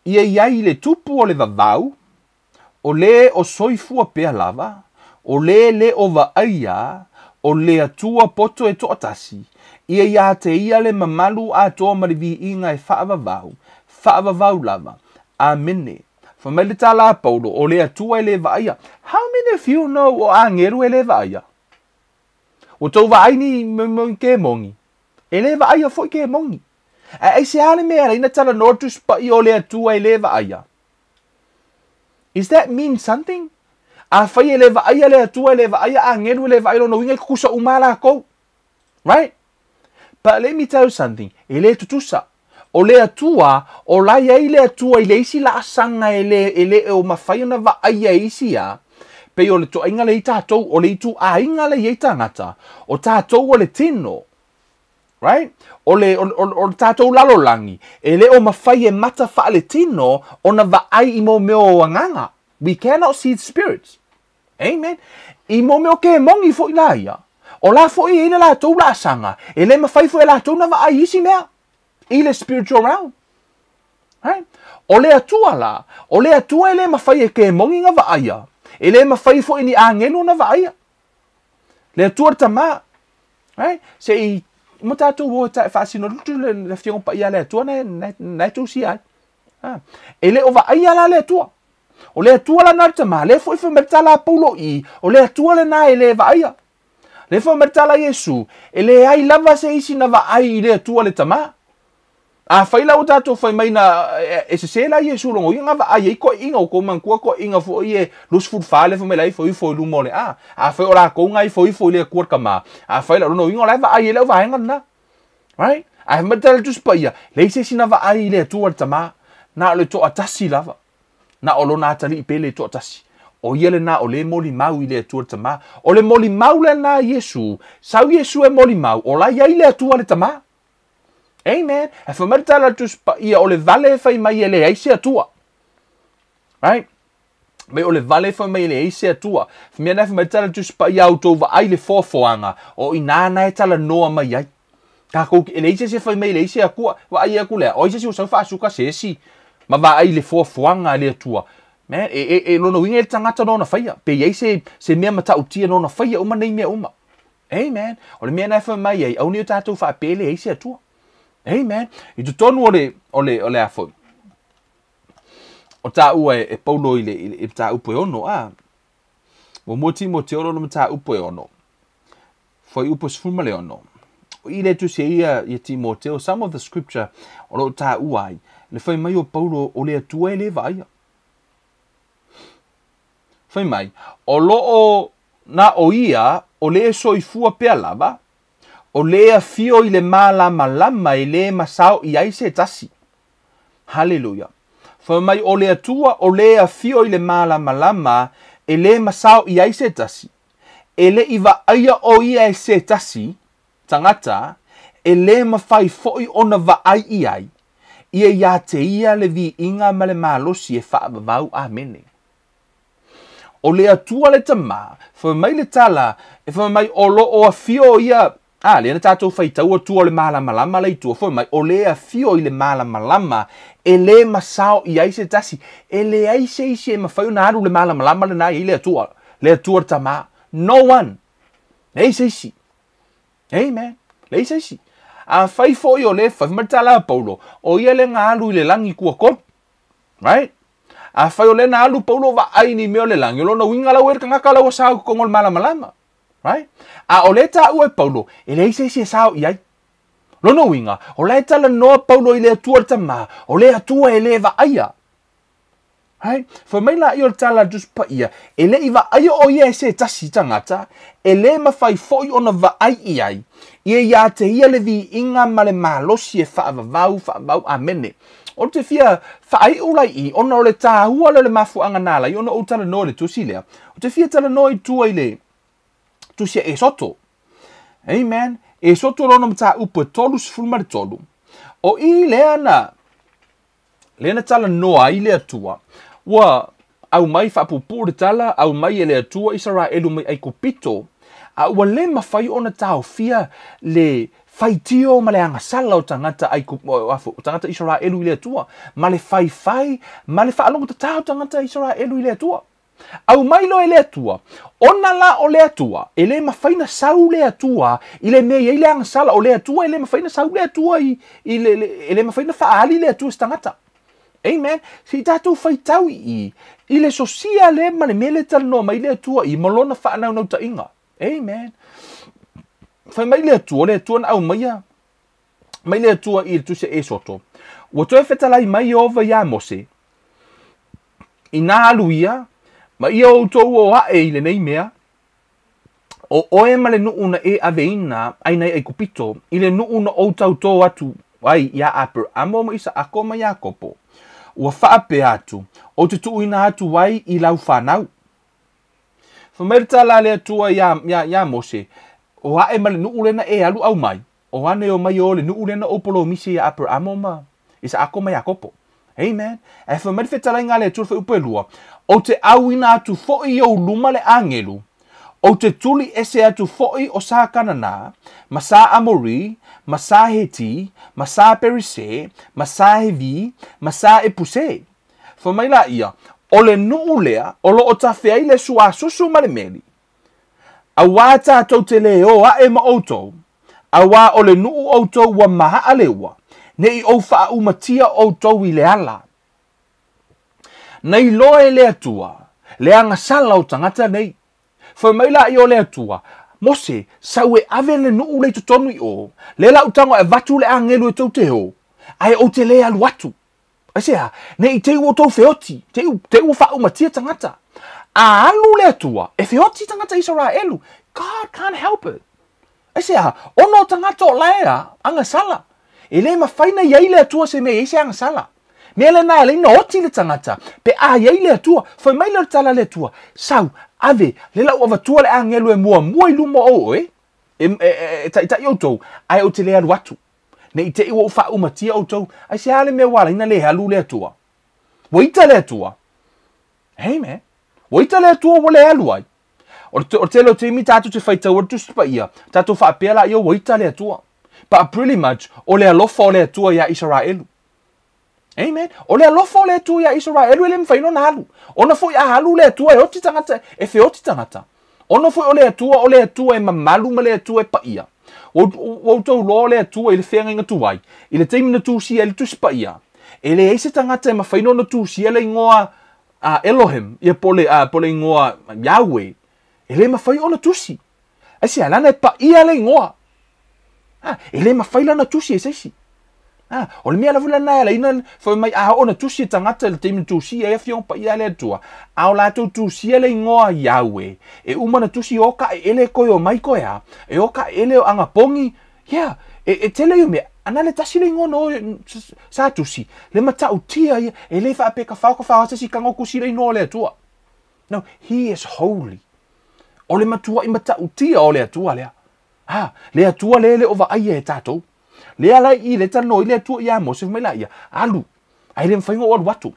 Speaker 2: iai le tupu o le vavau, o le o soifua pea lava, o le o vaaia, o le atua poto e toatasi, ia te ia le mamalu a toa marivi inga e whaavavau lava. Amene. Whamai le tala Paulo, o le atua e le vaaia. How many of you know o angeru e le vaaia? O tau vaai ni ke mongi. E le vaaia foi ke mongi. Ai se ale mea reina tala nortus pa I o le atua e le vaaia. Is that mean something? A whai e le vaaia le atua e le vaaia angeru e le vaaia no winga kusa umala kou. Right? But let me tell you something. E le tutusa. O le atua, o lai ai le atua I le isi la asanga e le o mawhai ona vaaia isi a. Pe o le to inga le I tātou, o le itu a inga le I tangata. O tātou o le tino. Right? O le tātou lalolangi. E le o mawhai e mata wha le tino, o na vaai I mo meo wanganga. We cannot see spirits. Amen. I mo meo ke mongi fo I la ia. O la fo I le la tau la asanga. E le mawhai fo e la tau na vaai isi mea. I le spiritual realm. Right? O le atua la. O le atua e le mawhai e ke mongi nga vaaia. E le mawhai fo ni angelo na vaaia. Le atua tama. Right? Se I mo tātou o ta whaasino lutu le whiongo pa ia le atua na tu si ai. E le o vaaia la le atua. O le atua la nara tama. Le fo I whamerta la Paulo I. O le atua le na e le vaaia. Le whamerta la Yesu. E le ai lava se isi na vaai I le atua le tama. A whai lau tātou whai mai na e se se la Yesu longo inga va ai ko inga o ko mankua ko inga fo I e lusful fale fo me lai fo I fo lu mole a whai ora ko ngai fo I fo le kuar kama a whai lau no inga lai va ai le va hanga na right a matal tu spaia le se sina va ai le tuar tama na le to atasi lava na o lo na tali pe le to atasi o yele na o le moli mau I le tuar tama o le moli mau le na Yesu sau Yesu e moli mau o la ia le tuar tama. Amen. E whamarita la tus pa ia o le vale whai mai e le aise atua. Right? Mai o le vale fa mai le ise atua. Mea nai fa mai tala tu spa iau tau wa ai le fofoanga o inana e tala noa mai ai. Ka kou ki le ise se fa mai le ise akua wa ai aku le. O ise se o sau fa asuka se si. Ma wa ai le fofoanga le atua. Man, lona winga e tangata nona whaia. Pe iei se mea mata utia nona whaia uma nei mea uma. Hey man, o le mea nai fa mai ai. Au ni o tātou wha pele eise atua. Hey man, i tu tonu o le afoi. O tā ua e paulo i tā upo e ono. Mo moti mo te oro no tā upo e ono. Foi upo sfuma le ono. I le tu se ia i Timoteo, some of the scripture o lo tā ua ai. Le whai mai o paulo o le atua e le vaia. Whai mai, o loo na o ia, o le soifua pea lava, o lea fio i le malama lama i le masao i aise tasi. Hallelujah. Whai mai, o le atua, o lea fio i le malama lama i le masao i aise tasi. E le iwa aia o ia e se tasi, tangata, e le mawhai foi ona va ai i ai. Ia ia te ia le vi inga ma le malosi e whaavavau amene. O le atua le tama, wha mai le tala, e wha mai o lo o a fio ia, le ana tātou whai tau atua o le malama lama le itua, wha mai o le a fio i le malama lama, e le masao i aise tasi, e le aise ise e mawhai na aru le malama lama le nai i le atua tama. No one. Le aise isi. Hey man, le aise isi. A whai foi o le, whai matala paulo, o ia le ngā alu i le langi kua kon. Right? A whai o le na alu paulo wa ai ni meo le langi, lo na winga lau ka ngaka lau sao kongol malama lama. Right? A o le ta ue paulo, e le ise ise sao iai. Lo no winga, o le tala noa paulo i le atua tama, o le atua e le va aia. Right? Wha mai la i o tala just pa ia, e le i va aia o ia e se tasi tangata, e le mawhai foi ona va ai iai, ia te ia le vi inga ma le malosi e whaavavau amene. O te fia whaai ulai i, ona o le tāhua le mafu anga nala, i ona o tala noa le tusi lea. O te fia tala noa i tua i le tusi e soto. Amen. E soto rona mta upo tolu sfulma le tolu. O i leana tala noa i le atua. Wa au mai whapupu le tala, au mai e le atua Israelu mai aiko pito. A ua le mawhai ona tau fia le whaitio ma le angasala o tangata tangata Israelu i le atua. Ma le whai, ma le whaalongo tatao tangata Israelu i le atua. Au mailo e le atua. Ona la o le atua. E le mawhaina sau le atua. I le mea i le angasala o le atua. E le mawhaina sau le atua. E le mawhaina whaali le atua stangata. Amen. Si tātou whaitau i le sosia le ma le mele tala noa mai le atua i malona whaanau nau ta inga. Amen. Whai mai le atua na au maia. Mai le atua i le tuse e soto. Ua toe whetalai mai ova ia mose. I nā aluia. Ma ia o tau o ae i le nei mea. O oe ma le nuuna e aveina aina i kupito. I le nuuna o tau tō atu. Ai ia aper amo ma isa ako ma ia kopo. Ua whaape atu. O te tuuina atu wai i lau whanau. Whamerita la le atua ia mose. O hae ma le nuulena e alu au mai. O ane o mai o le nuulena o polo misi ia aper amo ma. Isa ako ma ia kopo. Amen. E whamerita talai ngā le atua wha upelua. O te auina atu foi o luma le angelu. O te tuli ese atu foi o sa kanana. Ma sa amori. Ma sa heti. Ma sa perise. Ma sa hevi. Ma sa epuse. Whamaila ia. O le nuu lea. O lo o ta whea le sua susu ma le meli. A wā tātou te leo a e ma outou. A wā o le nuu outou wa maha alewa. Nei o wha umatia outou i le ala. Nei loe le atua. Le anga sala o tangata nei. Whamaila i o le atua. Mose, sau e ave le nuu le tutonu i o. Le la utango e vatu le angelu e tau te ho. Ai o te le alu atu. Asea, nei te u tau feoti. Te u wha umatia tangata. A alu le atua. E feoti tangata Israelu. God can't help it. Asea, ono tangata o laea. Anga sala. E le mawhaina iai le atua se me eise anga sala. Mele na le no oti le tangata. Pe a iai le atua. Whai mai le tala le atua. Sau, ave, le lau avatua le angelu e mua i luma o e. Ta i outou. Ai o te le alu atu. Ne i te iwa uwha umatia outou. Ai se ale mea wala ina le halu le atua. Waita le atua. Hey man. Wa ita le atua wa le alu ai. O te lo te mi tātou te whaitau o tusi pa ia. Tātou whaapea la ia wa ita le atua. But pretty much, o le alofa o le atua ia Israelu. Amen. O le alofa o le atua ia Israelu ele mwhaino na halu. Ona foi a halu le atua e oti tangata, e fe oti tangata. Ona foi o le atua e mamalu ma le atua e pa ia. O tau lo le atua ele whenga inga tuai. Ile teimi na tusi ele tusi pa ia. Ele eise tangata e mawhaino na tusi ele ingoa Elohim, ia pole ingoa Yahweh. Ele mawhai o na tusi. Asi alana e pa ia le ingoa. Ele mawhai la na tusi e seisi. O le mea la vula na la ina foi mai ona tusi tangata le teimi tusi e fiong pa ia le atua. O la tusi ele ingoa Yahweh. E uma na tusi oka ele koe o mai koe a. E oka ele o angapongi. Yeah. E tele yo me ana le tasi le ingoa no sa tusi. Le mata utia ia. E le fa peka fa se si kango kusi le ino le atua. No, he is holy. O le matua I mata utia o le atua lea. Le atua le o va aia e tātou. Le ala I le tano I le atua ia mo se mai la ia. Alu. Ai le mwhaingo o watu.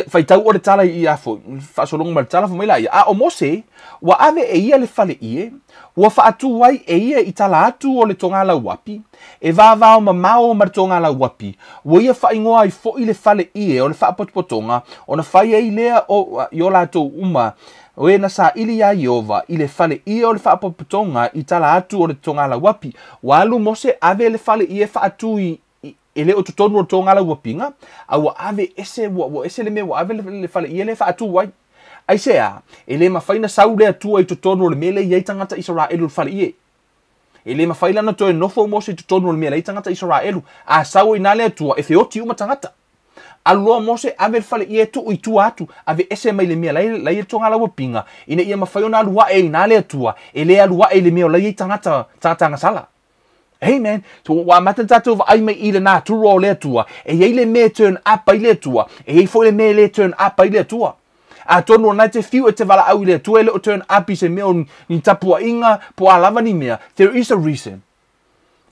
Speaker 2: Fai tau o le tala I a fo. Whaasolonga ma le tala fo mai la ia. O mose, wa ave e ia le fale ie. Wa whaatu wai e ia I tala atu o le tonga la wapi. E vāvao ma mao ma le tonga la wapi. Wa ia whaingoa I fo I le fale ie o le whaapotopotonga. O na whai e I lea o I lato uma. O e na sa ili ya Yehova I le fale ie o le whaapopotonga I tala atu o le tonga la wapi. Wa alu mose ave le fale ie whaatu I ele o tutonu o tonga la wapinga. A wa ave ese le me wa ave le fale ie le whaatu wai. Ai sea, ele mawhaina sau le atua I tutonu o le mele I tangata Israelu le fale ie. Ele mawhaila na toe nofo mose I tutonu o le mele I tangata Israelu. A sau I nale atua e feoti uma tangata. Aloa mose ave fale ie tu I tu atu ave ese mai le mea lai tonga la wapinga ina ia mawhaiona alua e ina le atua e le alua e le mea lai tangata sala. Amen. So wa mata tatu va ai mai I le na turo o le atua e yei le mea turn up ai le atua e yei fo le mea le turn up ai le atua. A tonu na te fiu e te wala au I le atua e le o turn up I se mea ni tapua inga po alava ni mea. There is a reason.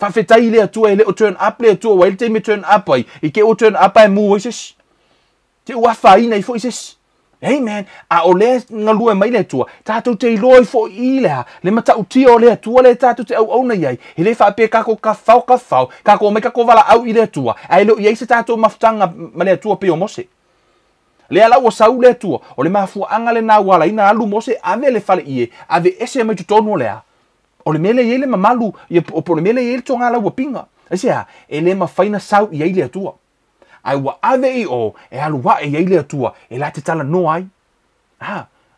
Speaker 2: Whawhetai le atua e le o turn up le atua wa ele te me turn up ai I ke o turn up ai mua ises. Te uafa ina I fo ises. Amen. A o le ngalua mai le atua. Tātou te iloi fo I lea. Le mata utia o le atua le tātou te au na iai. He le whape kako ka fau. Kako me kako wala au I le atua. A ilo iai se tātou maftanga ma le atua pe o mose. Le ala o sau le atua. O le mafua anga le na wala ina alu mose ave le fale ie. Ave ese mai tutonu o lea. O le mele ye le mamalu o po le mele ye le tonga la wapinga. Esea, e le mawhaina sau I le atua. Ai wa ave I o e alu wa e le atua e la te tala no ai.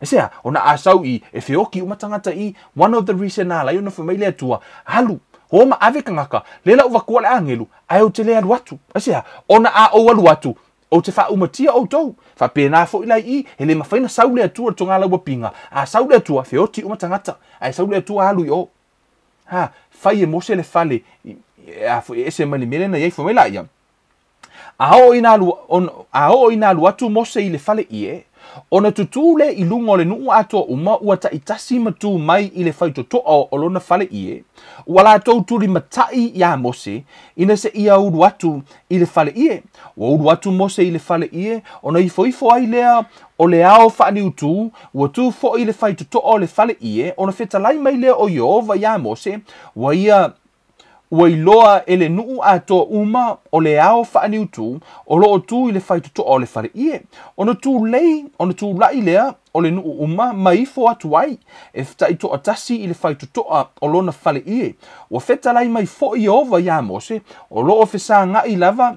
Speaker 2: Esea, ona a sau I e feoki umatangata I one of the reason ala I ona whamai le atua. Halu, homa ave kangaka, lela uwa kua le angelu, ai o te le alu atu. Esea, ona a o alu atu. O te wha umatia o tau. Wha pēnā fo ilai I, he le mawhaina sau le atua tonga la wapinga. A sau le atua, feoti umatangata. Ai sau le atua alu I o. Fai e mose le fale e se mani mele na yei fo mela ia. A o ina alu atu mose I le fale ie. Ona tutu le I lungo le nuu ato uma ua ta itasi matu mai I le fai toto o lona fale ie. Ua la tau turi matai ia mose ina se ia uru atu I le fale ie. Ua uru atu mose I le fale ie. Ona I foifo ai lea o le ao whaani utu. Ua tu fo I le fai toto o le fale ie. Ona whetalai mai lea o Yehova ia mose. Ua ia ua iloa ele nuu ato uma o le ao whaani utu o loo tu I le whai tuto o le whare ie. Ona tu lai lea o le nuu uma maifo atu ai e whita I to atasi I le whai tuto o lona whare ie. Ua whetalai mai fo I ova ia mose o loo whesa ngai lava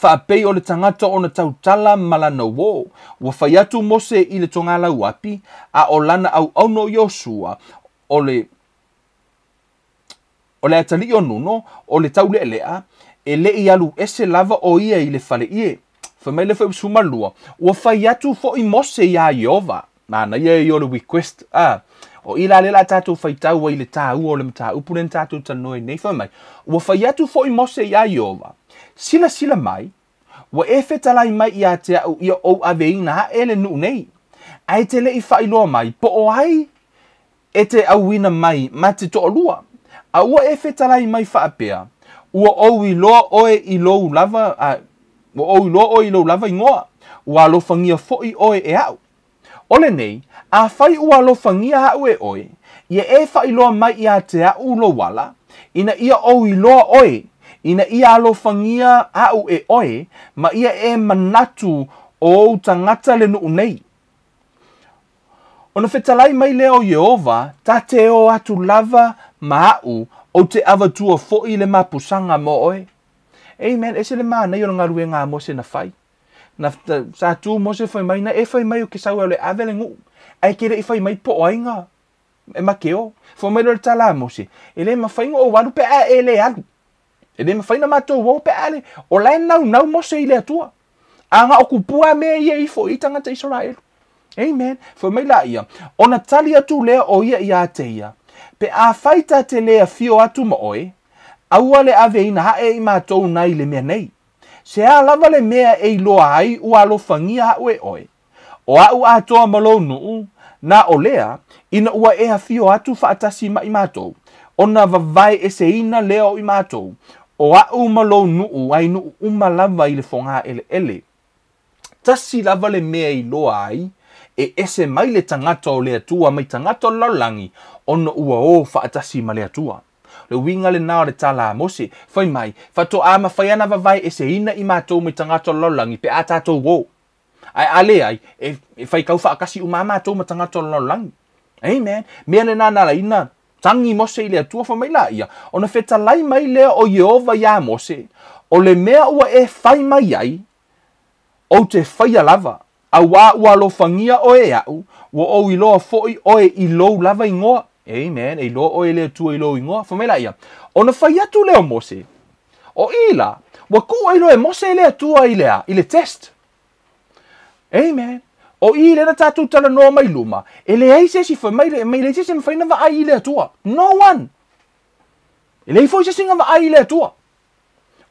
Speaker 2: whaapei o le tangata o na tautala malana wo. Ua whai atu mose I le tongala uapi a o lana au auno Yosua o le atali o nuno, o le tau lea, e le I alu ese lava o ia I le fale ie. Whamai le whai sumalua. Ua whai atu fo I mose ia Yehova. Nana ia I o le request. O ila le la tātou whai tau wa I le tāu o le mta upunen tātou tanoi nei whamai. Ua whai atu fo I mose ia Yehova. Sila mai, wa e whetalai mai ia te au ia o aveina ha ele nu nei. Ai te le I whailoa mai, po o ai e te auina mai ma te to lua. A ua e whetalai mai whaapea. Ua ou I loa oe I lou lava, ua ou I loa oe I lou lava ingoa. ua alofangia fo'i oe e au. Ole nei, a fai ua alofangia au e oe, ia e fai loa mai ia te au lo wala, ina ia o i loa oe, ina ia alofangia au e oe, ma ia e manatu o tangata le nuu nei. Ona fetalai mai leo Yehova, ta te o atu lava ma au o te avatua fo'i le mapusanga mo oe. Amen, ese le maa nei o ngā rue ngā mose na fai. Na sa tu mose fai mai na e fai mai o ke sau le avele ngu. Ai kere i fai mai po oinga. E makeo. Fai mai le tala mose. E le ma fai ngo o waru pe a e le alu. E le ma fai na mato wo pe a le. O lai nau mose i le atua. Anga o kupua me ia i fo i tangata Israel. Amen. Fai mai la ia. Ona tali atu lea o ia te ia. Pe a faita te lea fio atu ma oe. Aua le ave ina hae i mātou nai le mea nei. Se a lava le mea e loa ai ua alofangia hau e oe. O au atoa malo nuu, na o lea, ina ua e hawhio atu whaatasi ma i mātou. Ona vavai e se ina leo i mātou. O au malo nuu ai nuu umalava i le whonga ele. Tasi lava le mea i loa ai, e ese mai le tangata o le atua mai tangata o laulangi, ona ua o whaatasi ma le atua. Le winga le nao le tala mose, fai mai, fato ama fai ana vavai e se ina i mātou me tangata o laulangi pe a tātou wō. Ai ale ai, e fai kau whaakasi uma mātou me tangata o laulangi. Amen. Mea le nana la ina, tangi mose i le atua fai mai la ia. Ona feta lai mai lea o Yehova ia mose, o le mea ua e fai mai ai, o te fai lava, a wā ua alofangia o e au, ua o i loa foi o e i lou lava ingoa. Amen. E loa o e lea tua i lou ingoa. Whamela ia. Ona whai atu leo mose. O ila. Wa kua i loa e mose e lea tua i lea. I le test. Amen. O i lea na tātou tala noa mai luma. E lea i sesi whamai le. Mai le sesi mwhaina wa ai i lea tua. No one. E lea i fo i sesi nga wa ai i lea tua.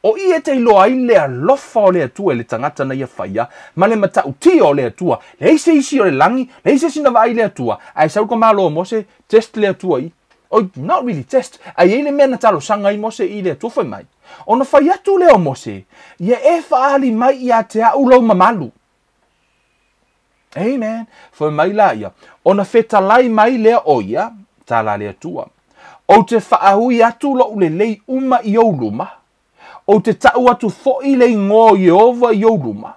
Speaker 2: O i e te loa i lea lofa o lea tua e le tangata na ia whaia, ma le matau tia o lea tua, le ise isi o le langi, le ise sina wa i lea tua, ai sau ko malo o mose, test lea tua i. O, not really test, ai ele mea na talo sanga i mose i lea tua whai mai. O na whai atu lea o mose, ia e whaali mai i a te au lau mamalu. Amen. Whai mai la ia. O na whetalai mai lea o ia, tala lea tua. O te whaahui atu lo ule lei uma i au luma. O te tau atu fo'i le ngō Yehova i auruma.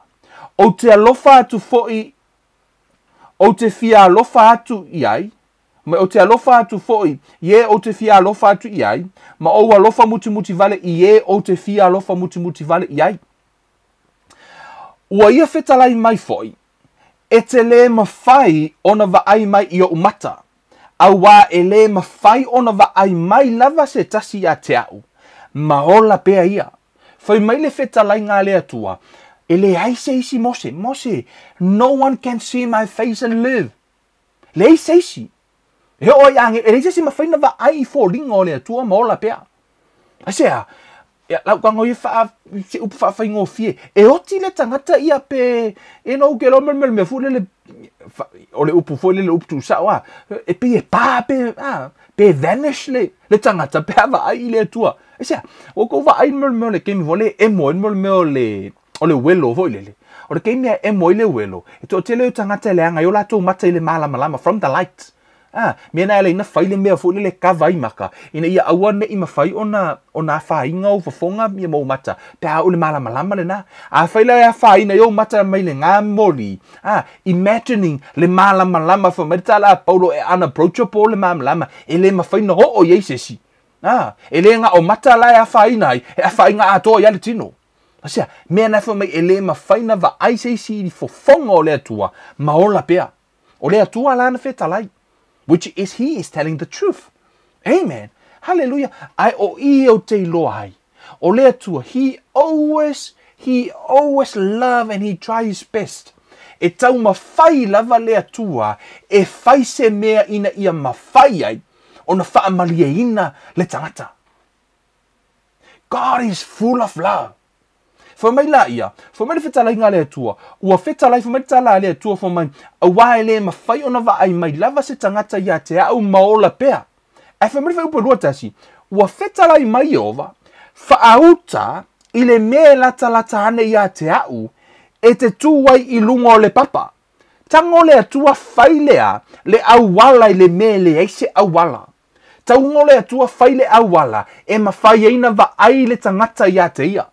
Speaker 2: O te alofa atu fo'i, o te fia alofa atu i ai, ma o te alofa atu fo'i, ie o te fia alofa atu i ai, ma o alofa muti vale i ie o te fia alofa muti vale i ai. Ua ia whetalai mai fo'i, e te le mawhai ona va ai mai i o umata, a wā e le mawhai ona va ai mai lava se tasi a te au, ma ola pea ia. Whai mai le whetalai ngā lea tua. E le aise isi mose. Mose, no one can see my face and live. Le aise isi. He oi ange, e le aise isi ma whaina wa ai fo ringo lea tua ma ola pea. Asea, lau kango i se upu whawhai ngō fie. E oti le tangata ia pe, e no ke lo mel me fu le o le upu fo le upu tu sawa. E pe e pā pe vanish le tangata pe ava ai le tua. Esa, o ko va ai mo le kemi vole e mo le o le welo vo le. O le kemi e mo le welo. E to tele tangata le anga yo la to mata le malama from the light. Me na le na faile me fo le ka vai maka. Ina ia awane i mafai ona fa inga o fofonga mi mo mata. Pe a o le malama le na. A faile a fa ina yo mata mai le nga moli. Imagining le malama for metala Paulo e unapproachable le malama. E le mafai no o yesesi. E le nga o mata la a whaina ai, e a whainga atoa i ale tino. Asia, mea na mai e le ma whaina wa aise si i fofonga o le atua, ma ola pea. O le atua la na whetalai. Which is, he is telling the truth. Amen. Hallelujah. Ai o i o te loa ai. O le atua, he always love and he tries his best. E tau ma whai lava le atua, e whai se mea ina ia ma whai ai, ona whaamalia ina le tangata. God is full of love. Whamai la ia, whamai whetalai ngā lea tua, ua whetalai whamai tala lea tua whamai, a wae le ma whai ona wa ai mai lava se tangata ia te au maola pea. E whamai upa rua tasi, ua whetalai mai ova, whaauta i le mea lata hane ia te au, e te tūwai I lunga o le papa. Tango le atua failea le awala I le me le eise awala. Taungo le atua faile awala e mawhai eina va ai le tangata ia te ia.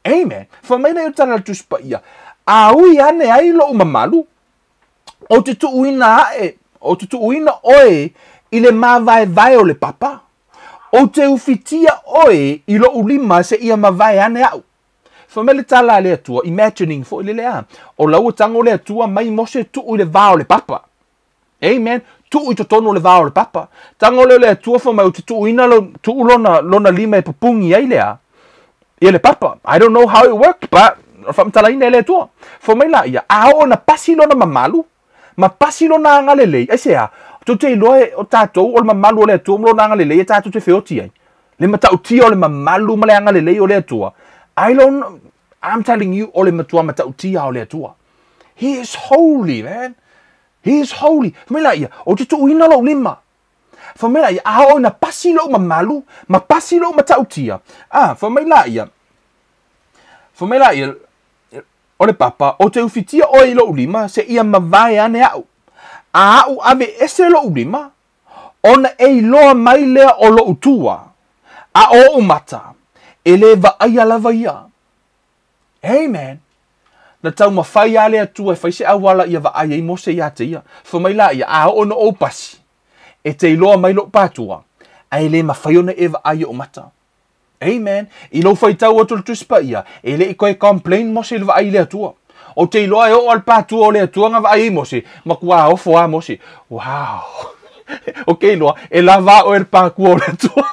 Speaker 2: Amen. Whamaina o tana tuspa ia. A ui ane ai lo mamalu. O te tuuina ae. O te tuuina oe I le mawai vai o le papa. O te ufitia oe I lo ulima se ia mawai ane au. Whamele tala le atua, imagining fo le lea. O lau tango le atua mai mose tuu le vao le papa. Amen. Tuu I totono le vao le papa. Tango le atua whamai o te tuuina tuu lona lima e pupungi ai lea. Ia le papa. I don't know how it worked, but Faamatalaina ele atua. Whamai la ia, a o na pasi lona mamalu. Ma pasi lona angalelei. Ai sea, to te iloe o tātou o le mamalu o le atua mlo angalelei e tātou te whioti ai. Le matautia o le mamalu ma le angalelei o le atua. I'm telling you, ole matua matautia ole atua. He is holy, man. He is holy. Famela ia, o te tuuina lo lima. Famela ia, a o na pasi lo mamalu, ma pasi lo matautia. Famela ia. Famela ia, ole papa, o te ufitia o I lo lima, se ia mawai ane au. A au ave ese lo lima, ona e loa mai lea o lo utua. A o umata. Ele va ai lava ia. Amen. Na tau mawhai ale atua e whaise awala ia va ai mose ia te ia. Whamaila ia a ono o pasi. E te iloa mai lo patua. A ele mawhai ona e va ai o mata. Amen. I lo whai tau atul tuspa ia. Ele I koe complain mose le va ai le atua. O te iloa e o al patua o le atua nga va ai mose. Makua ofo a mose. Wow. Ok loa. E la va o el pakua o le atua.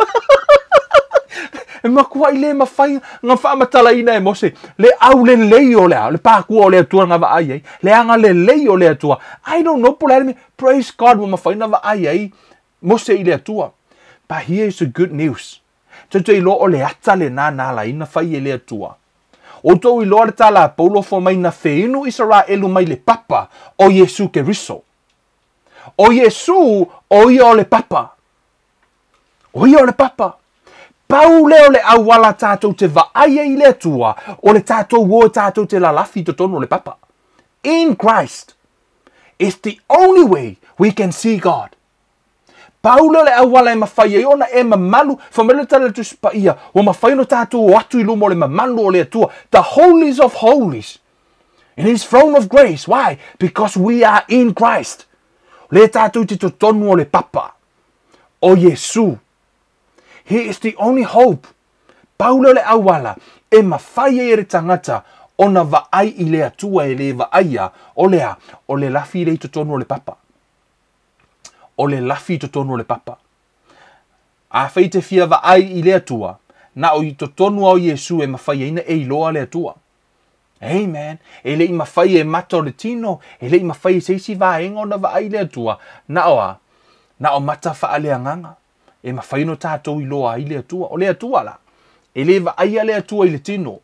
Speaker 2: E makua I le mawhai ngā Faamatalaina e mose. Le au le lei o lea. Le pākua o le atua ngā wa ai ai. Le anga le lei o le atua. I don't know pula me. Praise God wa mawhai na wa ai ai. Mose I le atua. But here is the good news. Te ilo o le ata le nā la ina whai e le atua. O tau I loa le tala paulo fo mai na wheinu Israelu mai le papa o Yesu ke riso. O Yesu o ia o le papa. O ia o le papa. Pau leo le awala tātou te vaaia I le atua, o le tātou wo tātou te lalafi to tono le papa. In Christ is the only way we can see God. Pau leo le awala e mawhai e ona e mamalu, whamele tala tu spaia, o mawhai no tātou o atu I lumo le mamalu o le atua, the holies of holies, in his throne of grace. Why? Because we are in Christ. Le tātou te to tono o le papa, o Yesu. He is the only hope. Paulo le awala e mawhai e re tangata ona vaai I le atua e le vaaia o le lafi le to tonu o le papa. O le lafi to tonu o le papa. A whai te fia vaai I le atua na o I to tonu o Yesu e mawhai ina e iloa le atua. Amen. E le I mawhai e mata o le tino, e le I mawhai e seisi vaenga ona vaai le atua na o mata wha le anganga. E mawhaino tātou I loa I le atua. O le atua la. E le va aia le atua I le tino.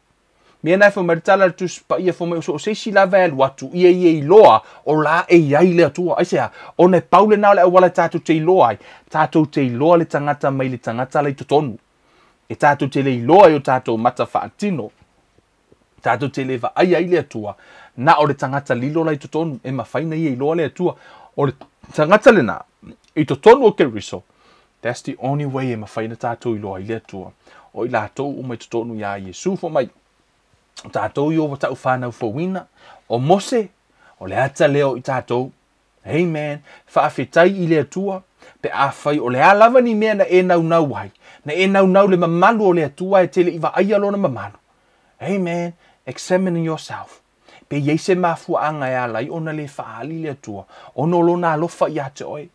Speaker 2: Mea nai whamaritala le tuspa ia whamai o seisi la velu atu. Ia I loa o la e iai le atua. Aisea, o ne paule nao le awala tātou te I loa ai. Tātou te I loa le tangata mai le tangata le totonu. E tātou te le I loa I o tātou mata whaatino. Tātou te le va aia I le atua. Na o le tangata lilo la I totonu. E mawhaina I loa le atua. O le tangata le na. I totonu o ke riso. That's the only way e mawhaina tātou I loa I le atua. O I lātou o mai totonu ia Yesu fo mai. Tātou I o watau whanau whawina. O mose, o le ata leo I tātou. Amen. Whaafetai I le atua. Pe a whai o le alawa ni mea na e nau nau wai. Na e nau nau le mamalu o le atua e tele I wa aia lona mamalu. Amen. Examine yourself. Pe yeise mafua anga e alai ona le whaali le atua. Ono lona alofa I ate oi.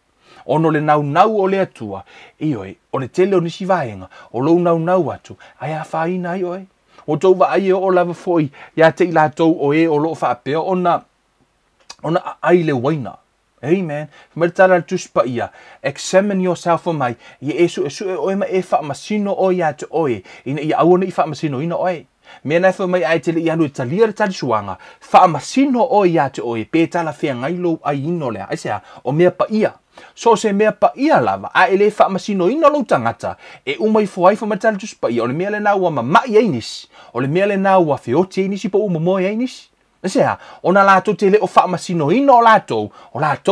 Speaker 2: Ono le nau nau o le atua. Ioi, o le tele o nisi vaenga. O lo nau nau atu. Ai a whaina ioi. O tau wa ai o lava foi. Ia te I lātou o e o lo whaapea. Ona ai le waina. Amen. Whamatala tuspa ia. Examine yourself o mai. Ia esu e oe ma e whaamasino o ia te oe. Ina ia awana I whaamasino ina oe. Mea nai whamai ai tele I anu e talia tali suanga. Whaamasino o ia te oe. Pētala whea ngailo ai ino lea. Aisea, o mea pa ia. So se mea pa ia lava, a ele whaamasino ina lo tangata, e umai fuai whamatala tus pa ia, o le mea le nā ua mamai ainisi, o le mea le nā ua whioti ainisi pa umamoe ainisi. Nesea, ona lātou te le o whaamasino ina o lātou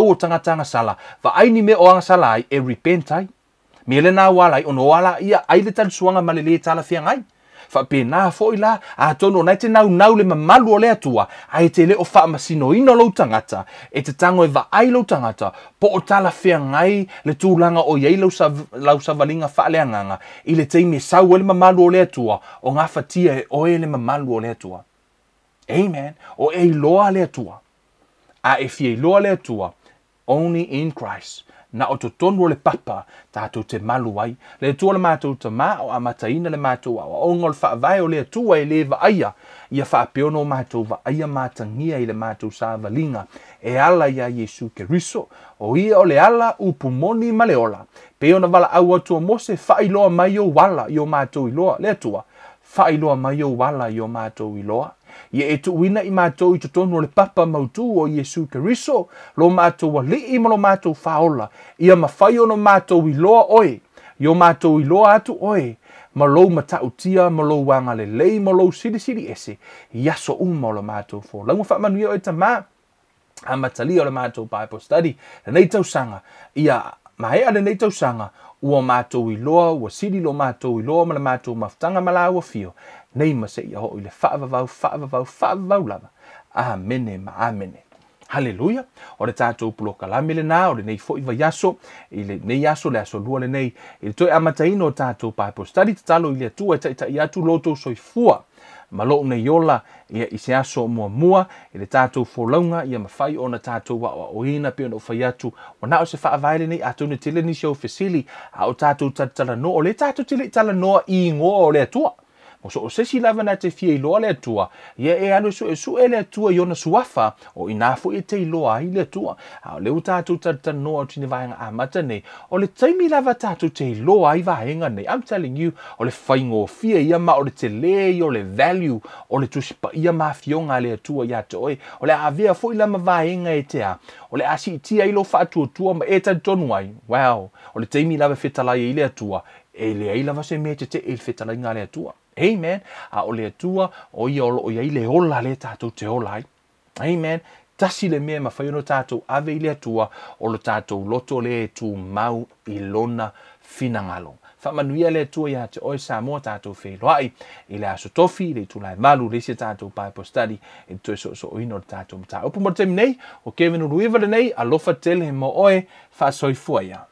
Speaker 2: o tangata sala, va aini me o anga sala ai, e repent ai. Mea le nā wala ai, ono wala ia, ai le tala suanga ma le tala whiangai. Fa pena foi la a tono na te nau le mamalu o le atua ai te le o whaamasino ina lo tangata e te tango e va ai lo tangata po o tala whea ngai le tūlanga o iei lau savalinga whaaleanganga i le teime sau e le mamalu o le atua o ngā whatia e oe le mamalu o le atua. Amen. O e loa le atua. A e fie loa le atua only in Christ. Na o to tonu le papa tātou te malu ai. Le tua le mātou te mā o amataina le mātou o ngol whaavai o le tua e le va aia. Ia whaapeono mātou va aia mātangia i le mātou sāvalinga. E ala ia Yesu Keriso. O ia o le ala upumoni ma le ola. Peona wala au atua mose whailoa mai o wala i o mātou iloa. Le tua. Whailoa mai o wala i o mātou iloa. Ia e tu wina i mātou i tonu le papa mautu o Yesu Keriso, lo mātou wa lii ma lo mātou whaola, ia mawhai ono mātou i loa oe, i o mātou i loa atu oe, ma lo matautia, ma lo wanga le lei, ma lo siri ese, iaso uma o lo mātou fo. Langu whaamanuia o e tamā, a matali o le mātou Bible study, le nei tau sanga, ia mahea le nei tau sanga, ua mātou i loa, ua siri lo mātou i loa, ma le mātou maftanga malaua fio, nei ma se ia ho i le whaavavau lava. Amene ma amene. Hallelujah. O le tātou pulo kalame le nā, o le nei fo i vai aso, i le nei aso le aso lua le nei, i le toi amataino o tātou Bible study, tatalo i le atua, i atu loto soifua. Ma lo nei yola, ia i se aso mua, i le tātou folaunga, ia mawhai o na tātou wa o ina pia no whai atu, o na o se whaavaile nei, atou ne tele ni show fesili, a o tātou tala no, o le tātou tele tala no i ngoa o le atua. O so o sesi lava na te fia i loa le atua, ia e anu su e le atua i ona suafa, o inafu i te iloa i le atua. A o leu tātou tata noa o tine vaenga amata nei, o le taimi lava tātou te iloa i vaenga nei. I'm telling you, o le whaingo fia ia ma o le te le i o le value, o le tusipa ia ma fionga le atua ia te oe, o le avea fo i lama vaenga e tea, o le asi tia ilo whaatua tua ma e tonu ai. Wow, o le taimi lava whetalai i le atua, e le ai lava se mea te il whetalai ngā le atua. Amen. A o le atua o ia o ia le ola le tātou te ola ai. Amen. Tasi le mea mawhai ono tātou ave i le atua o lo tātou loto le tu mau i lona finangalo. Whamanuia le atua ia te oi sa moa tātou wheloai i le aso tofi, le tu lai malu, le se tātou Bible study, e tu so ino le tātou mata. Opu mo temi nei, o Kevin Uruiva le nei, alofa tele mo oe, whasoi fuaia.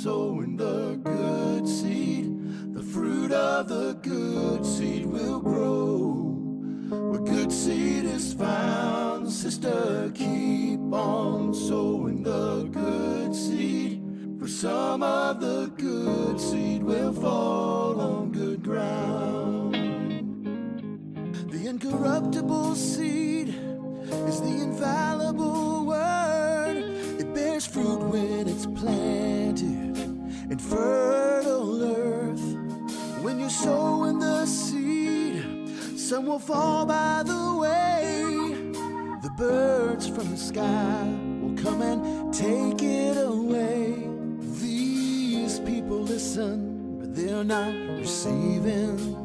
Speaker 1: Sowing the good seed, the fruit of the good seed will grow. Where good seed is found, sister, keep on sowing the good seed. For some of the good seed will fall on good ground. The incorruptible seed is the infallible word. It bears fruit when it's planted in fertile earth. When you're sowing the seed, some will fall by the way. The birds from the sky will come and take it away. These people listen, but they're not receiving.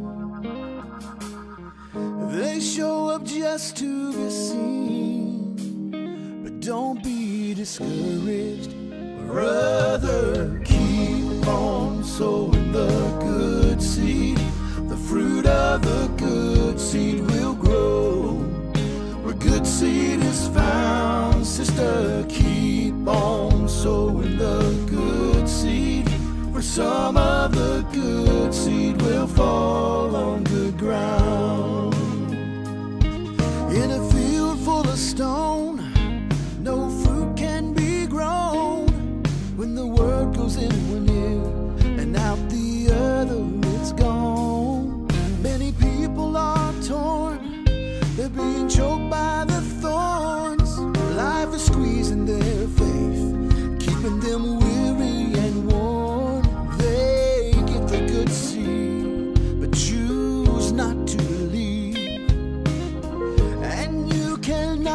Speaker 1: They show up just to be seen, but don't be discouraged, brother. Keep on sowing the good seed. The fruit of the good seed will grow. Where good seed is found, sister, keep on sowing the good seed. For some of the good seed will fall on good ground. In a field full of stone, no fruit can be grown. When the word goes in one ear and out the other it's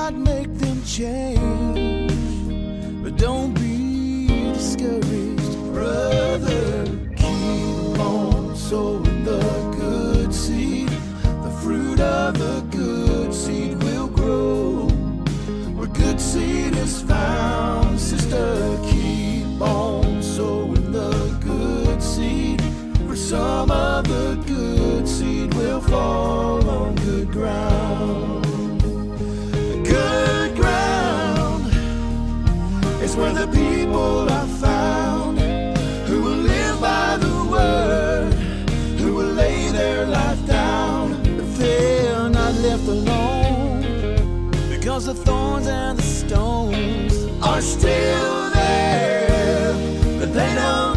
Speaker 1: might make them change, but don't be discouraged, brother. Keep on sowing the good seed. The fruit of the good seed will grow where good seed is found. Sister, keep on sowing the good seed, for some of the good seed will fall on good ground. Good ground is where the people are found who will live by the word, who will lay their life down. But they're not left alone, because the thorns and the stones are still there, but they don't